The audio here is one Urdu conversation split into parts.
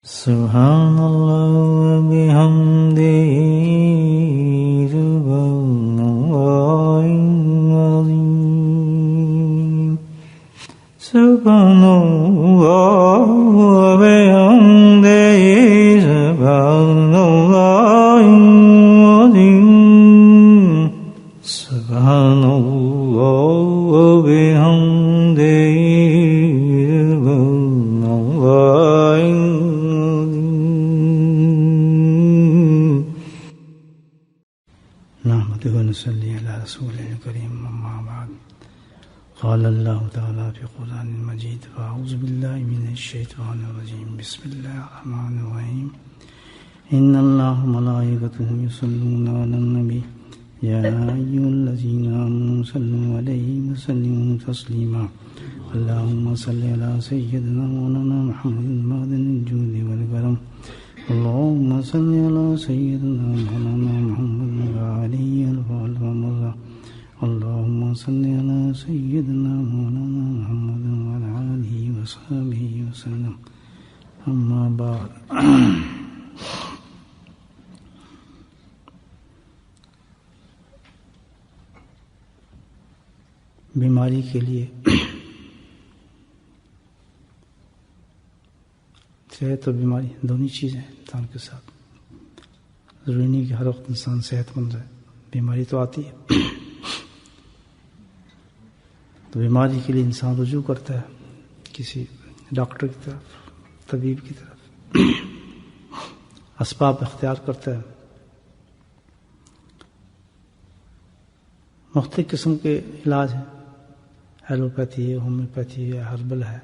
سبحان اللہ و بحمدہ سبحان اللہ العظیم سبحان اللہ و بحمدہ سبحان اللہ العظیم سبحان اللہ و بحمدہ صلی علی رسول کریم اما بعد قال اللہ تعالی فی قرآن المجید فاعوذ باللہ من الشیطان الرجیم بسم اللہ الرحمن الرحیم ان اللہ ملائکتہ یصلون علی النبی یا ایھا الذین آمنوا صلوا علیہ وسلموا تسلیما اللہم صل علی سیدنا مولانا محمد معدن الجود والکرم اللهم صل على سيدنا مولانا محمد وعلى آله وصحبه اللهم صل على سيدنا مولانا محمد وعلى آله وصحبه وسلم اما بعد بیماری کے لیے صحت اور بیماری دونوں چیزیں ہیں انسان کے ساتھ. ضروری نہیں کہ ہر وقت انسان صحت مند رہے، بیماری تو آتی ہے. تو بیماری کے لیے انسان رجوع کرتا ہے کسی ڈاکٹر کی طرف، طبیب کی طرف، اسباب اختیار کرتا ہے. مختلف قسم کے علاج ہیں، ایلوپیتھی ہے، ہومیوپیتھی ہے، ہربل ہے،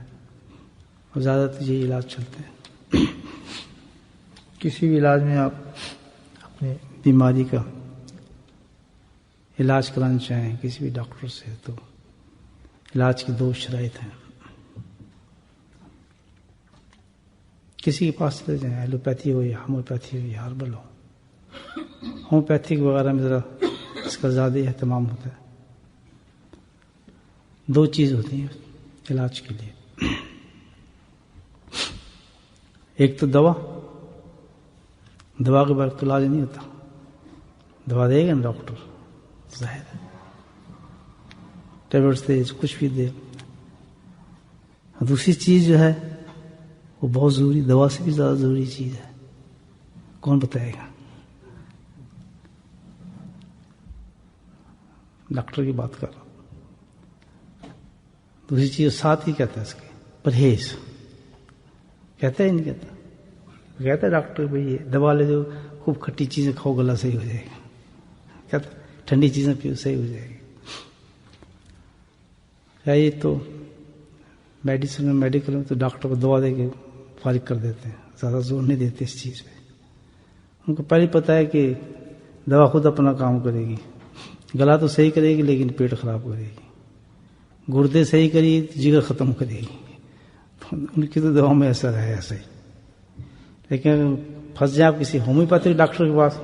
اور زیادہ تر یہ علاج چلتے ہیں. کسی بھی علاج میں آپ اپنی بیماری کا علاج کرانا چاہیں کسی بھی ڈاکٹر سے، تو علاج کی دو شرائط ہیں. کسی کے پاس چلے جائیں، ایلوپیتھی ہو یا ہومیوپیتھی ہو یا ہربل ہو. ہومیوپیتھک وغیرہ میں ذرا اس کا زیادہ اہتمام ہوتا ہے. دو چیز ہوتی ہیں علاج کے لیے، ایک تو دوا کے بغیر تو علاج نہیں ہوتا. دوا دے گا نا ڈاکٹر، ظاہر ہے ٹیبلٹس دے، کچھ بھی دے. دوسری چیز جو ہے وہ بہت ضروری، دوا سے بھی زیادہ ضروری چیز ہے. کون بتائے گا؟ ڈاکٹر کی بات کر رہا ہوں. دوسری چیز ساتھ ہی کہتا ہے اس کے پرہیز. کہتا ہے نہیں کہتا؟ کہتا ہے ڈاکٹر بھائی یہ دوا لے جو، خوب کھٹی چیزیں کھاؤ گلا صحیح ہو جائے گا. کہتا ٹھنڈی چیزیں پیو صحیح ہو جائے گی. یہ تو میڈیسن میں، میڈیکل میں تو ڈاکٹر کو دوا دے کے فارغ کر دیتے ہیں، زیادہ زور نہیں دیتے اس چیز پہ. ان کو پہلے پتہ ہے کہ دوا خود اپنا کام کرے گی. گلا تو صحیح کرے گی لیکن پیٹ خراب کرے گی. گردے صحیح کرے گی، جگر ختم کرے گی. ان کی تو دوا میں اثر ہے ایسا ہی. لیکن پھنس جائیں آپ کسی ہومیوپیتھک ڈاکٹر کے پاس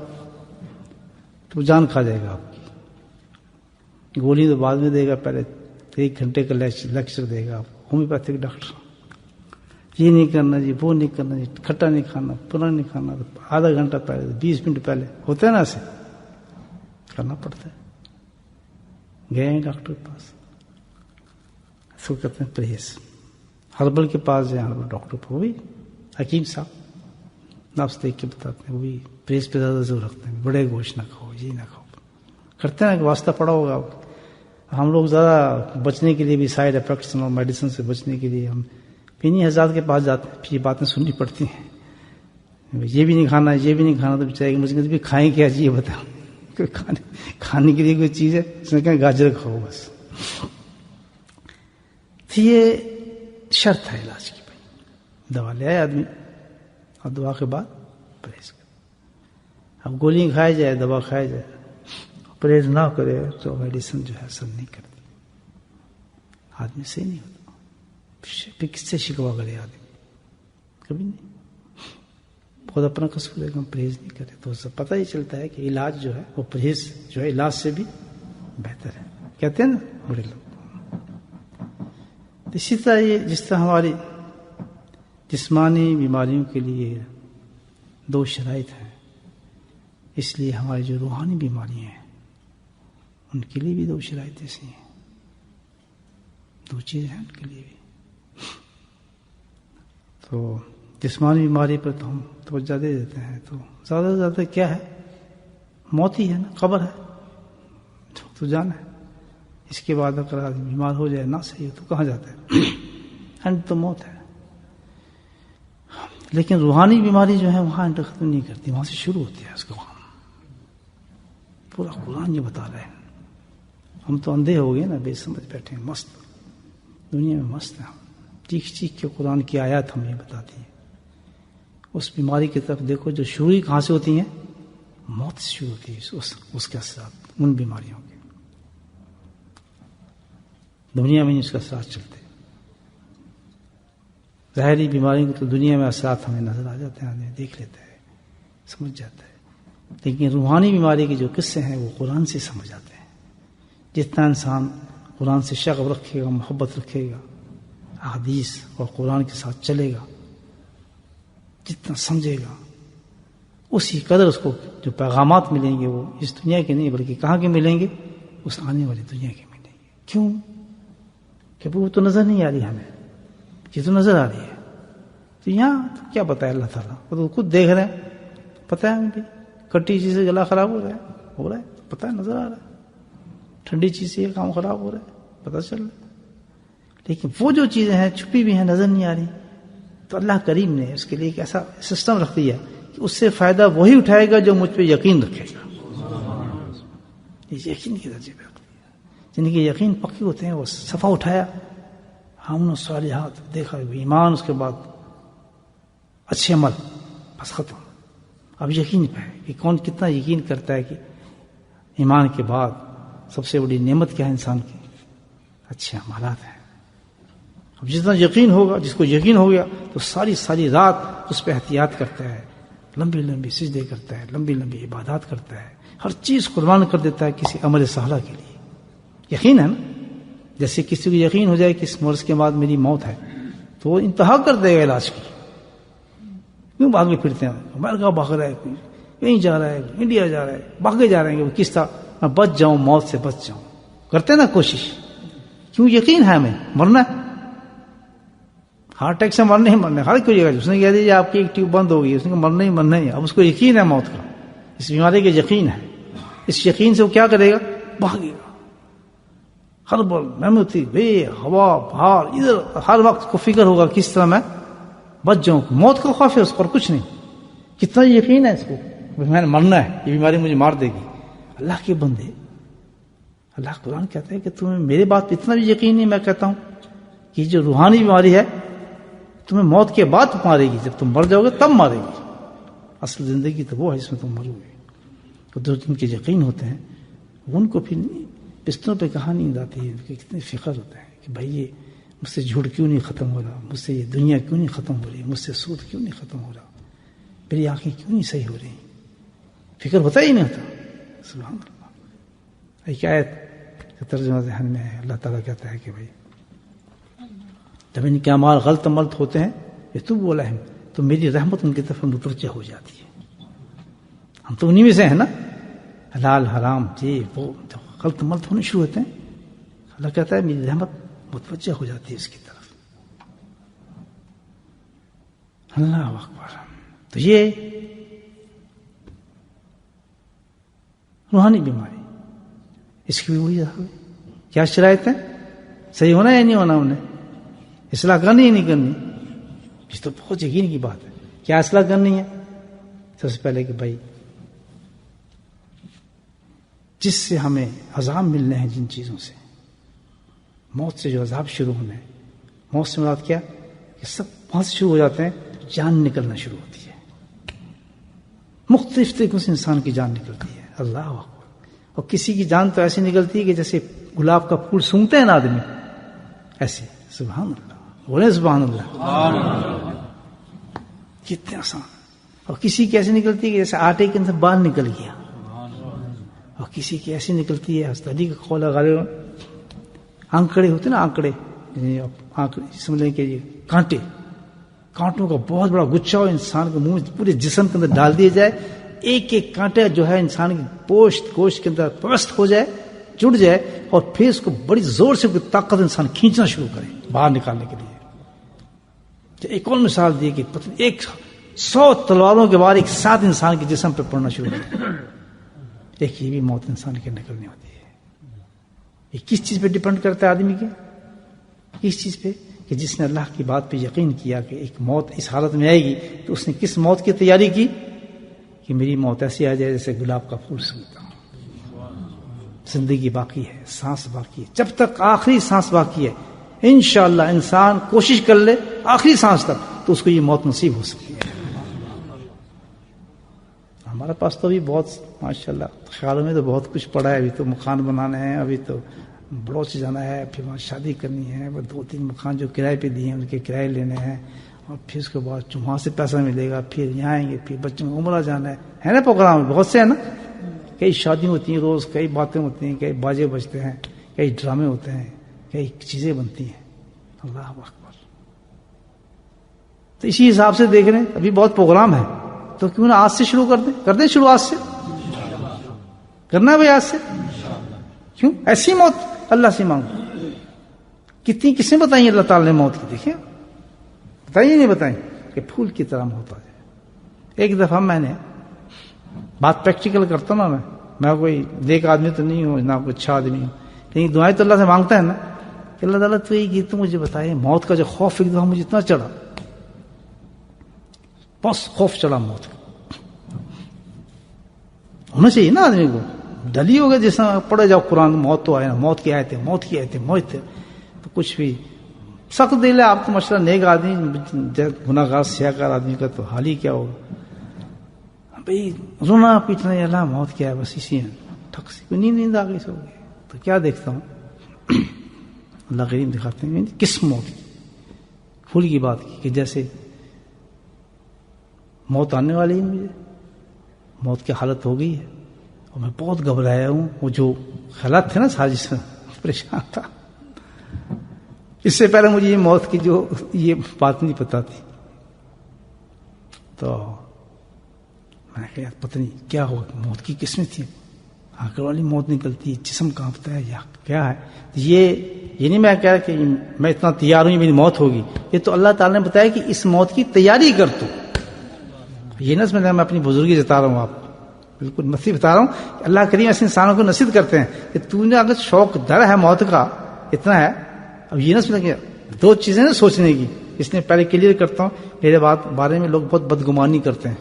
تو جان کھا جائے گا آپ کی. گولی تو بعد میں دے گا، پہلے 1 گھنٹے کا لیکچر دے گا آپ. ہومیوپیتھک ڈاکٹر یہ نہیں کرنا جی، وہ نہیں کرنا جی، کھٹا نہیں کھانا، پورا نہیں کھانا. آدھا گھنٹہ پہلے، 20 منٹ پہلے ہوتا ہے نا، ایسے کرنا پڑتا ہے. گئے ہیں ڈاکٹر کے پاس، اس کو کہتے ہیں پرہیز. ہربل کے پاس جائیں، ہربل ڈاکٹر کو، وہ بھی حکیم صاحب نفس دیکھ کے بتاتے ہیں، وہ بھی پرہیز پہ زیادہ زور رکھتے ہیں. بڑے گوشت نہ کھاؤ، یہ نہ کھاؤ. کرتے ہیں نا کہ واسطہ پڑا ہوگا. ہم لوگ زیادہ بچنے کے لیے بھی، سائڈ افیکٹس اور میڈیسن سے بچنے کے لیے ہم انہیں حضرات کے پاس جاتے ہیں. پھر یہ باتیں سننی پڑتی ہیں، یہ بھی نہیں کھانا، یہ بھی نہیں کھانا. تو بچارے مجھے بھی کھائیں کیا جی، یہ بتاؤ. کھانے کے لیے کوئی چیز ہے؟ اس نے کہا گاجر کھاؤ بس. تو یہ شرط ہے علاج کی. بھائی دوا لے آئے آدمی، اور دوا کے بعد پرہیز کرے. اب گولی کھائی جائے، دوا کھائی جائے، پرہیز نہ کرے تو میڈیسن جو ہے اثر نہیں کرتی. آدمی صحیح نہیں ہوتا. پھر کس سے شکوا کرے آدمی؟ کبھی نہیں. خود اپنا قصور ہے کہ ہم پرہیز نہیں کرے. تو اس سے پتہ ہی چلتا ہے کہ علاج جو ہے وہ پرہیز جو ہے علاج سے بھی بہتر ہے. کہتے ہیں نا بڑے لوگ. اسی طرح یہ جس طرح جسمانی بیماریوں کے لیے 2 شرائط ہیں، اس لیے ہماری جو روحانی بیماریاں ہیں ان کے لیے بھی 2 شرائط ایسی ہیں، 2 چیزیں ہیں ان کے لیے بھی۔ تو جسمانی بیماری پر تو ہم توجہ دے دیتے ہیں، تو زیادہ سے زیادہ کیا ہے؟ موت ہی ہے نا، قبر ہے تو جانا ہے۔ اس کے بعد اگر آدمی بیمار ہو جائے نہ صحیح تو کہاں جاتا ہے؟ اینڈ تو موت ہے۔ لیکن روحانی بیماری جو ہے وہاں اینڈ ختم نہیں کرتی، وہاں سے شروع ہوتی ہے اس کا وہاں۔ پورا قرآن یہ بتا رہے ہیں۔ ہم تو اندھے ہو گئے نا، بے سمجھ بیٹھے ہیں، مست دنیا میں مست ہیں ہم، چیخ چیخ کے قرآن کی آیات ہمیں بتاتی ہیں۔ اس بیماری کی طرف دیکھو جو شروع ہی کہاں سے ہوتی ہیں؟ موت سے شروع ہوتی ہے، اس کے اثرات ان بیماریوں کے دنیا میں اس کا اثرات چلتے ہیں۔ ظاہری بیماریوں کے تو دنیا میں اثرات ہمیں نظر آ جاتے ہیں، آدمی دیکھ لیتا ہے، سمجھ جاتا ہے، لیکن روحانی بیماری کے جو قصے ہیں وہ قرآن سے سمجھ آتے ہیں۔ جتنا انسان قرآن سے شغف رکھے گا، محبت رکھے گا، احادیث اور قرآن کے ساتھ چلے گا، جتنا سمجھے گا، اسی قدر اس کو جو پیغامات ملیں گے وہ اس دنیا کے نہیں بلکہ کہاں کے ملیں گے؟ اس آنے والی دنیا کے ملیں گے۔ کیوں؟ کہ وہ تو نظر نہیں آ رہی ہمیں، یہ تو نظر آ رہی ہے۔ تو یہاں تو کیا بتایا اللہ تعالیٰ، وہ تو خود دیکھ رہے ہیں، پتہ ہے ہمیں بھی کٹی چیز سے گلا خراب ہو رہا ہے، پتہ ہے، نظر آ رہا ہے، ٹھنڈی چیز سے یہ کام خراب ہو رہا ہے، پتہ چل رہا ہے۔ لیکن وہ جو چیزیں ہیں چھپی ہوئی ہیں، نظر نہیں آ رہی، تو اللہ کریم نے اس کے لیے ایک ایسا سسٹم رکھ دیا کہ اس سے فائدہ وہی اٹھائے گا جو مجھ پہ یقین رکھے گا۔ یہ یقین کے درجے پہ رکھ دیا، جن کے یقین پکے ہوتے ہیں وہ صفحہ اٹھایا، ہم نے صالحات دیکھا، ایمان، اس کے بعد اچھے عمل، بس ختم۔ اب یقین پہ ہے کہ کون کتنا یقین کرتا ہے کہ ایمان کے بعد سب سے بڑی نعمت کیا ہے انسان کی؟ اچھے عملات ہیں۔ اب جتنا یقین ہوگا، جس کو یقین ہو گیا تو ساری رات اس پہ احتیاط کرتا ہے، لمبی لمبی سجدے کرتا ہے، لمبی لمبی عبادات کرتا ہے، ہر چیز قربان کر دیتا ہے کسی عمل صالح کے لیے۔ یقین ہے نا، جیسے کسی کو یقین ہو جائے کہ اس مرض کے بعد میری موت ہے تو وہ انتہا کر دے گا علاج کی۔ کیوں بھاگے پھرتے ہیں؟ امریکہ بھاگ رہا ہے، کوئی کہیں جا رہا ہے، انڈیا جا رہا ہے، بھاگے جا رہے ہیں کہ وہ کس طرح میں بچ جاؤں، موت سے بچ جاؤں، کرتے ہیں نا کوشش۔ کیوں؟ یقین ہے ہمیں مرنا ہے، ہارٹ اٹیک سے مرنا ہی مرنا ہے۔ ہر کوئی جگہ اس نے کہہ دیا آپ کی ایک ٹیوب بند ہو گئی، اس نے مرنا ہی مرنا ہی ہے۔ اب اس کو یقین ہے موت کا، اس بیماری کا یقین ہے، اس یقین سے وہ کیا کرے گا؟ بھاگے گا، ہر بول محمتی بے ہوا بہار ادھر، ہر وقت کو فکر ہوگا کس طرح میں بچ جاؤں۔ موت کا خوف ہے اس پر، کچھ نہیں۔ کتنا یقین ہے اس کو، میں نے مرنا ہے، یہ بیماری مجھے مار دے گی۔ اللہ کے بندے، اللہ قرآن کہتا ہے کہ تمہیں میرے بات پہ اتنا بھی یقین نہیں، میں کہتا ہوں کہ جو روحانی بیماری ہے تمہیں موت کے بعد مارے گی، جب تم مر جاؤ گے تب مارے گی۔ اصل زندگی تو وہ ہے جس میں تم مرو گے۔ تو جو جن کے یقین ہوتے ہیں ان کو پھر بستروں پہ کہاں نیند آتی ہے، ان کے کتنے فکر ہوتے ہیں کہ بھائی یہ مجھ سے جھوٹ کیوں نہیں ختم ہو رہا، مجھ سے یہ دنیا کیوں نہیں ختم ہو رہی، مجھ سے سود کیوں نہیں ختم ہو رہا، میری آنکھیں کیوں نہیں صحیح ہو رہی۔ فکر ہوتا ہی نہیں ہوتا۔ سبحان اللہ۔ ایک آیت ترجمہ ذہن میں ہے، اللہ تعالیٰ کہتا ہے کہ بھائی جب ان کے اعمال غلط ملت ہوتے ہیں یتوب علیہم، تو میری رحمت ان کی طرف متوجہ ہو جاتی ہے۔ ہم تو انہی میں سے ہیں نا، حلال حرام جی وہ جب غلط ملت ہونے شروع ہوتے ہیں اللہ کہتا ہے میری رحمت متوجہ ہو جاتی ہے اس کی طرف۔ اللہ اکبر۔ تو یہ روحانی بیماری، اس کی بھی وہی کیا شرائط ہے؟ صحیح ہونا یا نہیں ہونا، انہیں اصلاح کرنی یا نہیں کرنی؟ یہ تو بہت یقین کی بات ہے۔ کیا اصلاح کرنی ہے؟ سب سے پہلے کہ بھائی جس سے ہمیں عذاب ملنے ہیں، جن چیزوں سے، موت سے جو عذاب شروع ہونے ہیں، موت سے مراد کیا کہ سب وہاں سے شروع ہو جاتے ہیں، جان نکلنا شروع ہوتی ہے، مختلف طریقوں سے انسان کی جان نکلتی ہے۔ اللہ اکبر۔ اور کسی کی جان تو ایسی نکلتی ہے کہ جیسے گلاب کا پھول سونگتے ہیں نا آدمی، ایسے۔ سبحان اللہ، بولے سبحان اللہ، کتنے آسان۔ اور کسی کی ایسی نکلتی ہے کہ جیسے آٹے کے اندر بال نکل گیا، اور کسی کی ایسی نکلتی ہے، حضرت علی کا قول ہے غالباً، آنکڑے ہوتے نا، آنکڑے سمجھ لیں کہ یہ کانٹے کانٹوں کا بہت بڑا گچھا ہو انسان کے منہ پورے جسم کے اندر ڈال دیا جائے, ایک ایک کانٹا جو ہے انسان کی گوشت کے اندر پوست ہو جائے, جڑ جائے, اور پھر اس کو بڑی زور سے طاقت انسان کھینچنا شروع کرے باہر نکالنے کے لیے. ایک اور مثال دی کہ 100 تلواروں کے بعد ایک ساتھ انسان کے جسم پہ پڑنا شروع کرے. ایک یہ بھی موت انسان کے نکلنی ہوتی ہے. یہ کس چیز پہ ڈیپینڈ کرتا ہے آدمی کے؟ کس چیز پہ؟ کہ جس نے اللہ کی بات پہ یقین کیا کہ ایک موت اس حالت میں آئے گی, تو اس نے کس موت کی تیاری کی کہ میری موت ایسی آ جائے جیسے گلاب کا پھول سنتا ہوں, زندگی باقی ہے, سانس باقی ہے, جب تک آخری سانس باقی ہے انشاءاللہ انسان کوشش کر لے آخری سانس تک تو اس کو یہ موت نصیب ہو سکتی ہے. ہمارے پاس تو ابھی بہت ماشاءاللہ خیالوں میں تو بہت کچھ پڑا ہے. ابھی تو مکان بنانے ہیں, ابھی تو بڑوچ جانا ہے, پھر وہاں شادی کرنی ہے, وہ 2-3 مکان جو کرائے پہ دیے ہیں ان کے کرائے لینے ہیں, اور پھر اس کے بعد وہاں سے پیسہ ملے گا, پھر یہاں آئیں گے, پھر بچوں کو عمرہ جانا ہے نا پروگرام بہت سے ہے نا. کئی شادیاں ہوتی ہیں روز, کئی باتیں ہوتی ہیں, کئی باجے بجتے ہیں, کئی ڈرامے ہوتے ہیں, کئی چیزیں بنتی ہیں. اللہ اکبر. تو اسی حساب سے دیکھ رہے ہیں ابھی بہت پروگرام ہے, تو کیوں نہ آج سے شروع کر دیں شروع آج سے کرنا ہے بھائی, آج سے. کیوں ایسی موت اللہ سے مانگو. کتنی کس نے بتائی اللہ تعالی نے موت کی؟ دیکھیں بتائیے, نہیں بتائیں کہ پھول کی طرح موت آ جائے. ایک دفعہ میں نے بات پریکٹیکل کرتا ہوں نا, میں کوئی نیک آدمی تو نہیں ہوں, نہ کوئی اچھا آدمی ہوں, لیکن دعائیں تو اللہ سے مانگتا ہے نا کہ اللہ تعالیٰ تو یہ تو مجھے بتائے, موت کا جو خوف ایک دفعہ مجھے اتنا چڑھا, بس خوف چڑھا موت کا. ہونا چاہیے نا آدمی کو, ڈلی ہو گیا جیسا پڑھے جاؤ قرآن, موت تو آئے نا, موت کی آیتیں, موت کی آیتیں, موت تھے تو کچھ بھی سخت دل ہے. آپ تو ماشاء اللہ نیک آدمی, گناہ گار سیاکار آدمی کا تو حال ہی کیا ہوگا بھائی, رونا پیٹنا, اللہ موت کیا ہے, بس اسی ہیں ٹھک سے نیند آ گئی سو گئی. تو کیا دیکھتا ہوں اللہ کریم دکھاتے ہیں کس موت کی, پھول کی بات کی, کہ جیسے موت آنے والی ہے, مجھے موت کی حالت ہو گئی ہے اور میں بہت گھبرایا ہوں. وہ جو حالات تھے نا سازش میں پریشان تھا. اس سے پہلے مجھے یہ موت کی جو یہ بات نہیں پتا تھی, تو میں نے کہا پتہ نہیں کیا ہو, موت کی قسمیں تھی, آخر والی موت نکلتی ہے, جسم کانپتا ہے یا کیا ہے. یہ نہیں میں کہہ رہا کہ میں اتنا تیار ہوں میری موت ہوگی, یہ تو اللہ تعالیٰ نے بتایا کہ اس موت کی تیاری کر تو. یہ نہ میں اپنی بزرگی جتا رہا ہوں, آپ بالکل نصیب بتا رہا ہوں کہ اللہ کریم ایسے انسانوں کو نصیب کرتے ہیں کہ تو نے اگر شوق ڈر ہے موت کا اتنا ہے. اب یہ نہ سمجھ کہ 2 چیزیں نا سوچنے کی, اس نے پہلے کلیئر کرتا ہوں. میرے بارے میں لوگ بہت بدگمانی کرتے ہیں,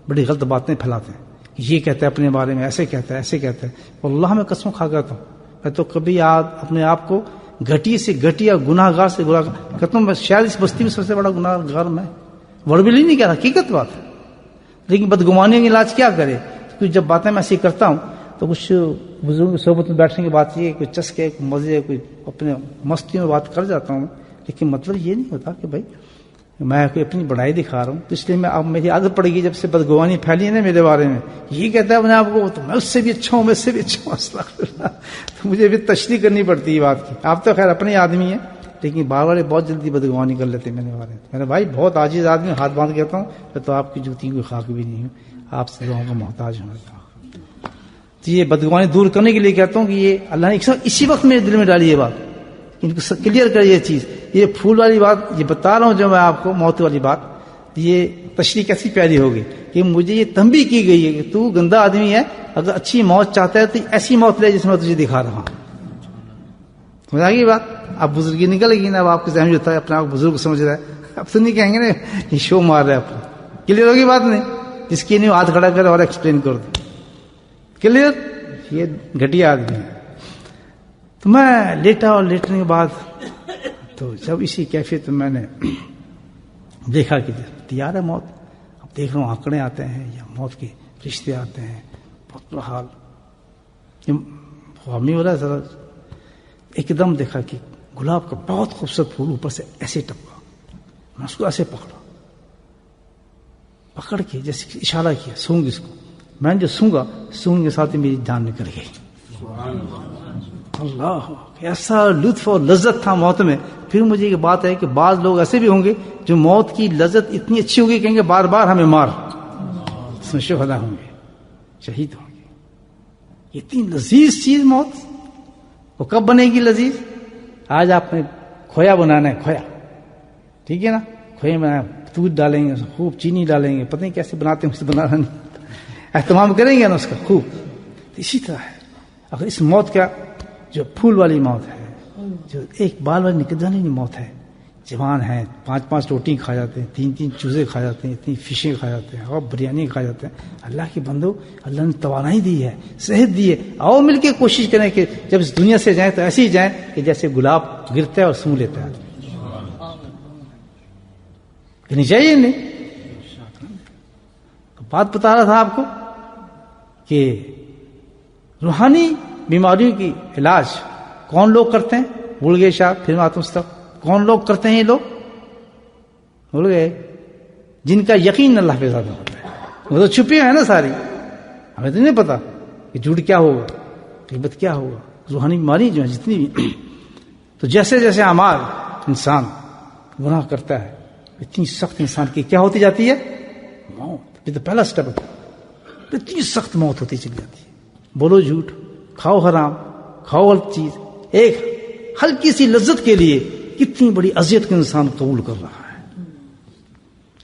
بڑی غلط باتیں پھیلاتے ہیں, یہ کہتا ہے اپنے بارے میں, ایسے کہتا ہے, ایسے کہتا ہے. اللہ میں قسم کھا کہتا ہوں, میں تو کبھی اپنے آپ کو گھٹی سے گھٹیا گناہ گار سے گناہ کہتا ہوں. شاید اس بستی میں سب سے بڑا گناہ گار میں, وربلی نہیں کہہ رہا, حقیقت بات ہے. لیکن بدگمانی کا علاج کیا کرے, کیونکہ جب باتیں میں ایسی کرتا ہوں تو کچھ بزرگوں کی صحبت میں بیٹھنے کی بات یہ ہے, کوئی چسکے, کوئی مزے, کوئی اپنے مستی میں بات کر جاتا ہوں. لیکن مطلب یہ نہیں ہوتا کہ بھائی میں کوئی اپنی بڑائی دکھا رہا ہوں. تو اس لیے میں اب میری عادت پڑے گی, جب سے بدگمانی پھیلی ہے نا میرے بارے میں, یہ کہتا ہے اپنے آپ کو تو میں اس سے بھی اچھا ہوں, میں اس سے بھی اچھا ہوں, تو مجھے بھی تشریح کرنی پڑتی ہے بات کی. آپ تو خیر اپنے آدمی ہیں, لیکن باہر والے بہت جلدی بدگمانی کر لیتے ہیں میرے بارے میں. میرے بھائی بہت عاجز آدمی, ہاتھ باندھ کہتا ہوں میں تو آپ کی جوتی کوئی خاک بھی نہیں ہوں, آپ سے دعاؤں کا محتاج ہوں. تو یہ بدگمانی دور کرنے کے لیے کہتا ہوں کہ یہ اللہ نے اسی وقت میرے دل میں ڈالی یہ بات, ان کو کلیئر کر یہ چیز. یہ پھول والی بات یہ بتا رہا ہوں جو میں آپ کو, موت والی بات, یہ تشریح کیسی پیاری ہوگی کہ مجھے یہ تنبیہ کی گئی ہے کہ تو گندا آدمی ہے, اگر اچھی موت چاہتا ہے تو ایسی موت لے جس میں تجھے دکھا رہا ہوں. سمجھ آ گئی بات؟ اب بزرگی نکل گئی نا, اب آپ کے ذہن میں ہوتا ہے اپنے آپ بزرگ سمجھ رہا ہے, اب تو نہیں کہیں گے نا یہ شو مار رہا ہے اپنا. کلیئر ہوگی بات نہیں, جس کی نہیں ہاتھ کھڑا کر اور ایکسپلین کر دو. کلیئر؟ یہ گھٹیا آدمی ہے. تو میں لیٹا, اور لیٹنے کے بعد تو جب اسی کیفیت میں نے دیکھا کہ تیار ہے موت. اب دیکھ رہا ہوں آنکڑے آتے ہیں یا موت کے رشتے آتے ہیں, بہت برا حال. غمی ہو رہا ہے ذرا. ایک دم دیکھا کہ گلاب کا بہت خوبصورت پھول اوپر سے ایسے ٹپکا. میں اس کو ایسے پکڑ کے جیسے اشارہ کیا, سونگ اس کو. میں نے جو سونگا, سونگ کے ساتھ ہی میری جان نکل گئی. اللہ, ایسا لطف اور لذت تھا موت میں پھر مجھے یہ بات ہے کہ بعض لوگ ایسے بھی ہوں گے جو موت کی لذت اتنی اچھی ہوگی کہیں گے بار بار ہمیں مار، اس میں شہدا ہوں گے، شہید ہوں گے۔ اتنی لذیذ چیز موت، وہ کب بنے گی لذیذ؟ آج آپ نے کھویا بنانا ہے، کھویا، ٹھیک ہے نا، کھوئے میں دودھ ڈالیں گے، خوب چینی ڈالیں گے، پتہ نہیں کیسے بناتے ہیں، اسے بنانا نہیں، اہتمام کریں گے نا اس کا خوب۔ اسی طرح ہے اگر اس موت کا جو پھول والی موت ہے، جو ایک بال والی نکل جانے والی موت ہے، جوان ہیں 5 روٹی کھا جاتے ہیں، 3 چوزے کھا جاتے ہیں، اتنی فشیں کھا جاتے ہیں اور بریانی کھا جاتے ہیں۔ اللہ کے بندو، اللہ نے توانائی دی ہے، صحت دی ہے، آؤ مل کے کوشش کریں کہ جب اس دنیا سے جائیں تو ایسے ہی جائیں کہ جیسے گلاب گرتا ہے اور سونگھ لیتا ہے۔ کرنی چاہیے نہیں؟ بات بتا رہا تھا آپ کو کہ روحانی بیماریوں کی علاج کون لوگ کرتے ہیں؟ بھول گئے شاید، پھر میں آتا ہوں اس طرف۔ کون لوگ کرتے ہیں یہ لوگ؟ بھول گئے؟ جن کا یقین اللہ پہ زیادہ ہوتا ہے، وہ تو چھپے ہیں نا ساری، ہمیں تو نہیں پتا کہ جھوٹ کیا ہوگا، غیبت کیا ہوگا، روحانی بیماری جو ہے جتنی بھی۔ تو جیسے جیسے اعمال انسان گناہ کرتا ہے، اتنی سخت انسان کی کیا ہوتی جاتی ہے؟ موت۔ یہ تو پہلا سٹیپ ہے، اتنی سخت موت ہوتی چلی جاتی ہے۔ بولو جھوٹ، کھاؤ حرام، کھاؤ غلط چیز، ایک ہلکی سی لذت کے لیے کتنی بڑی اذیت کو انسان قبول کر رہا ہے،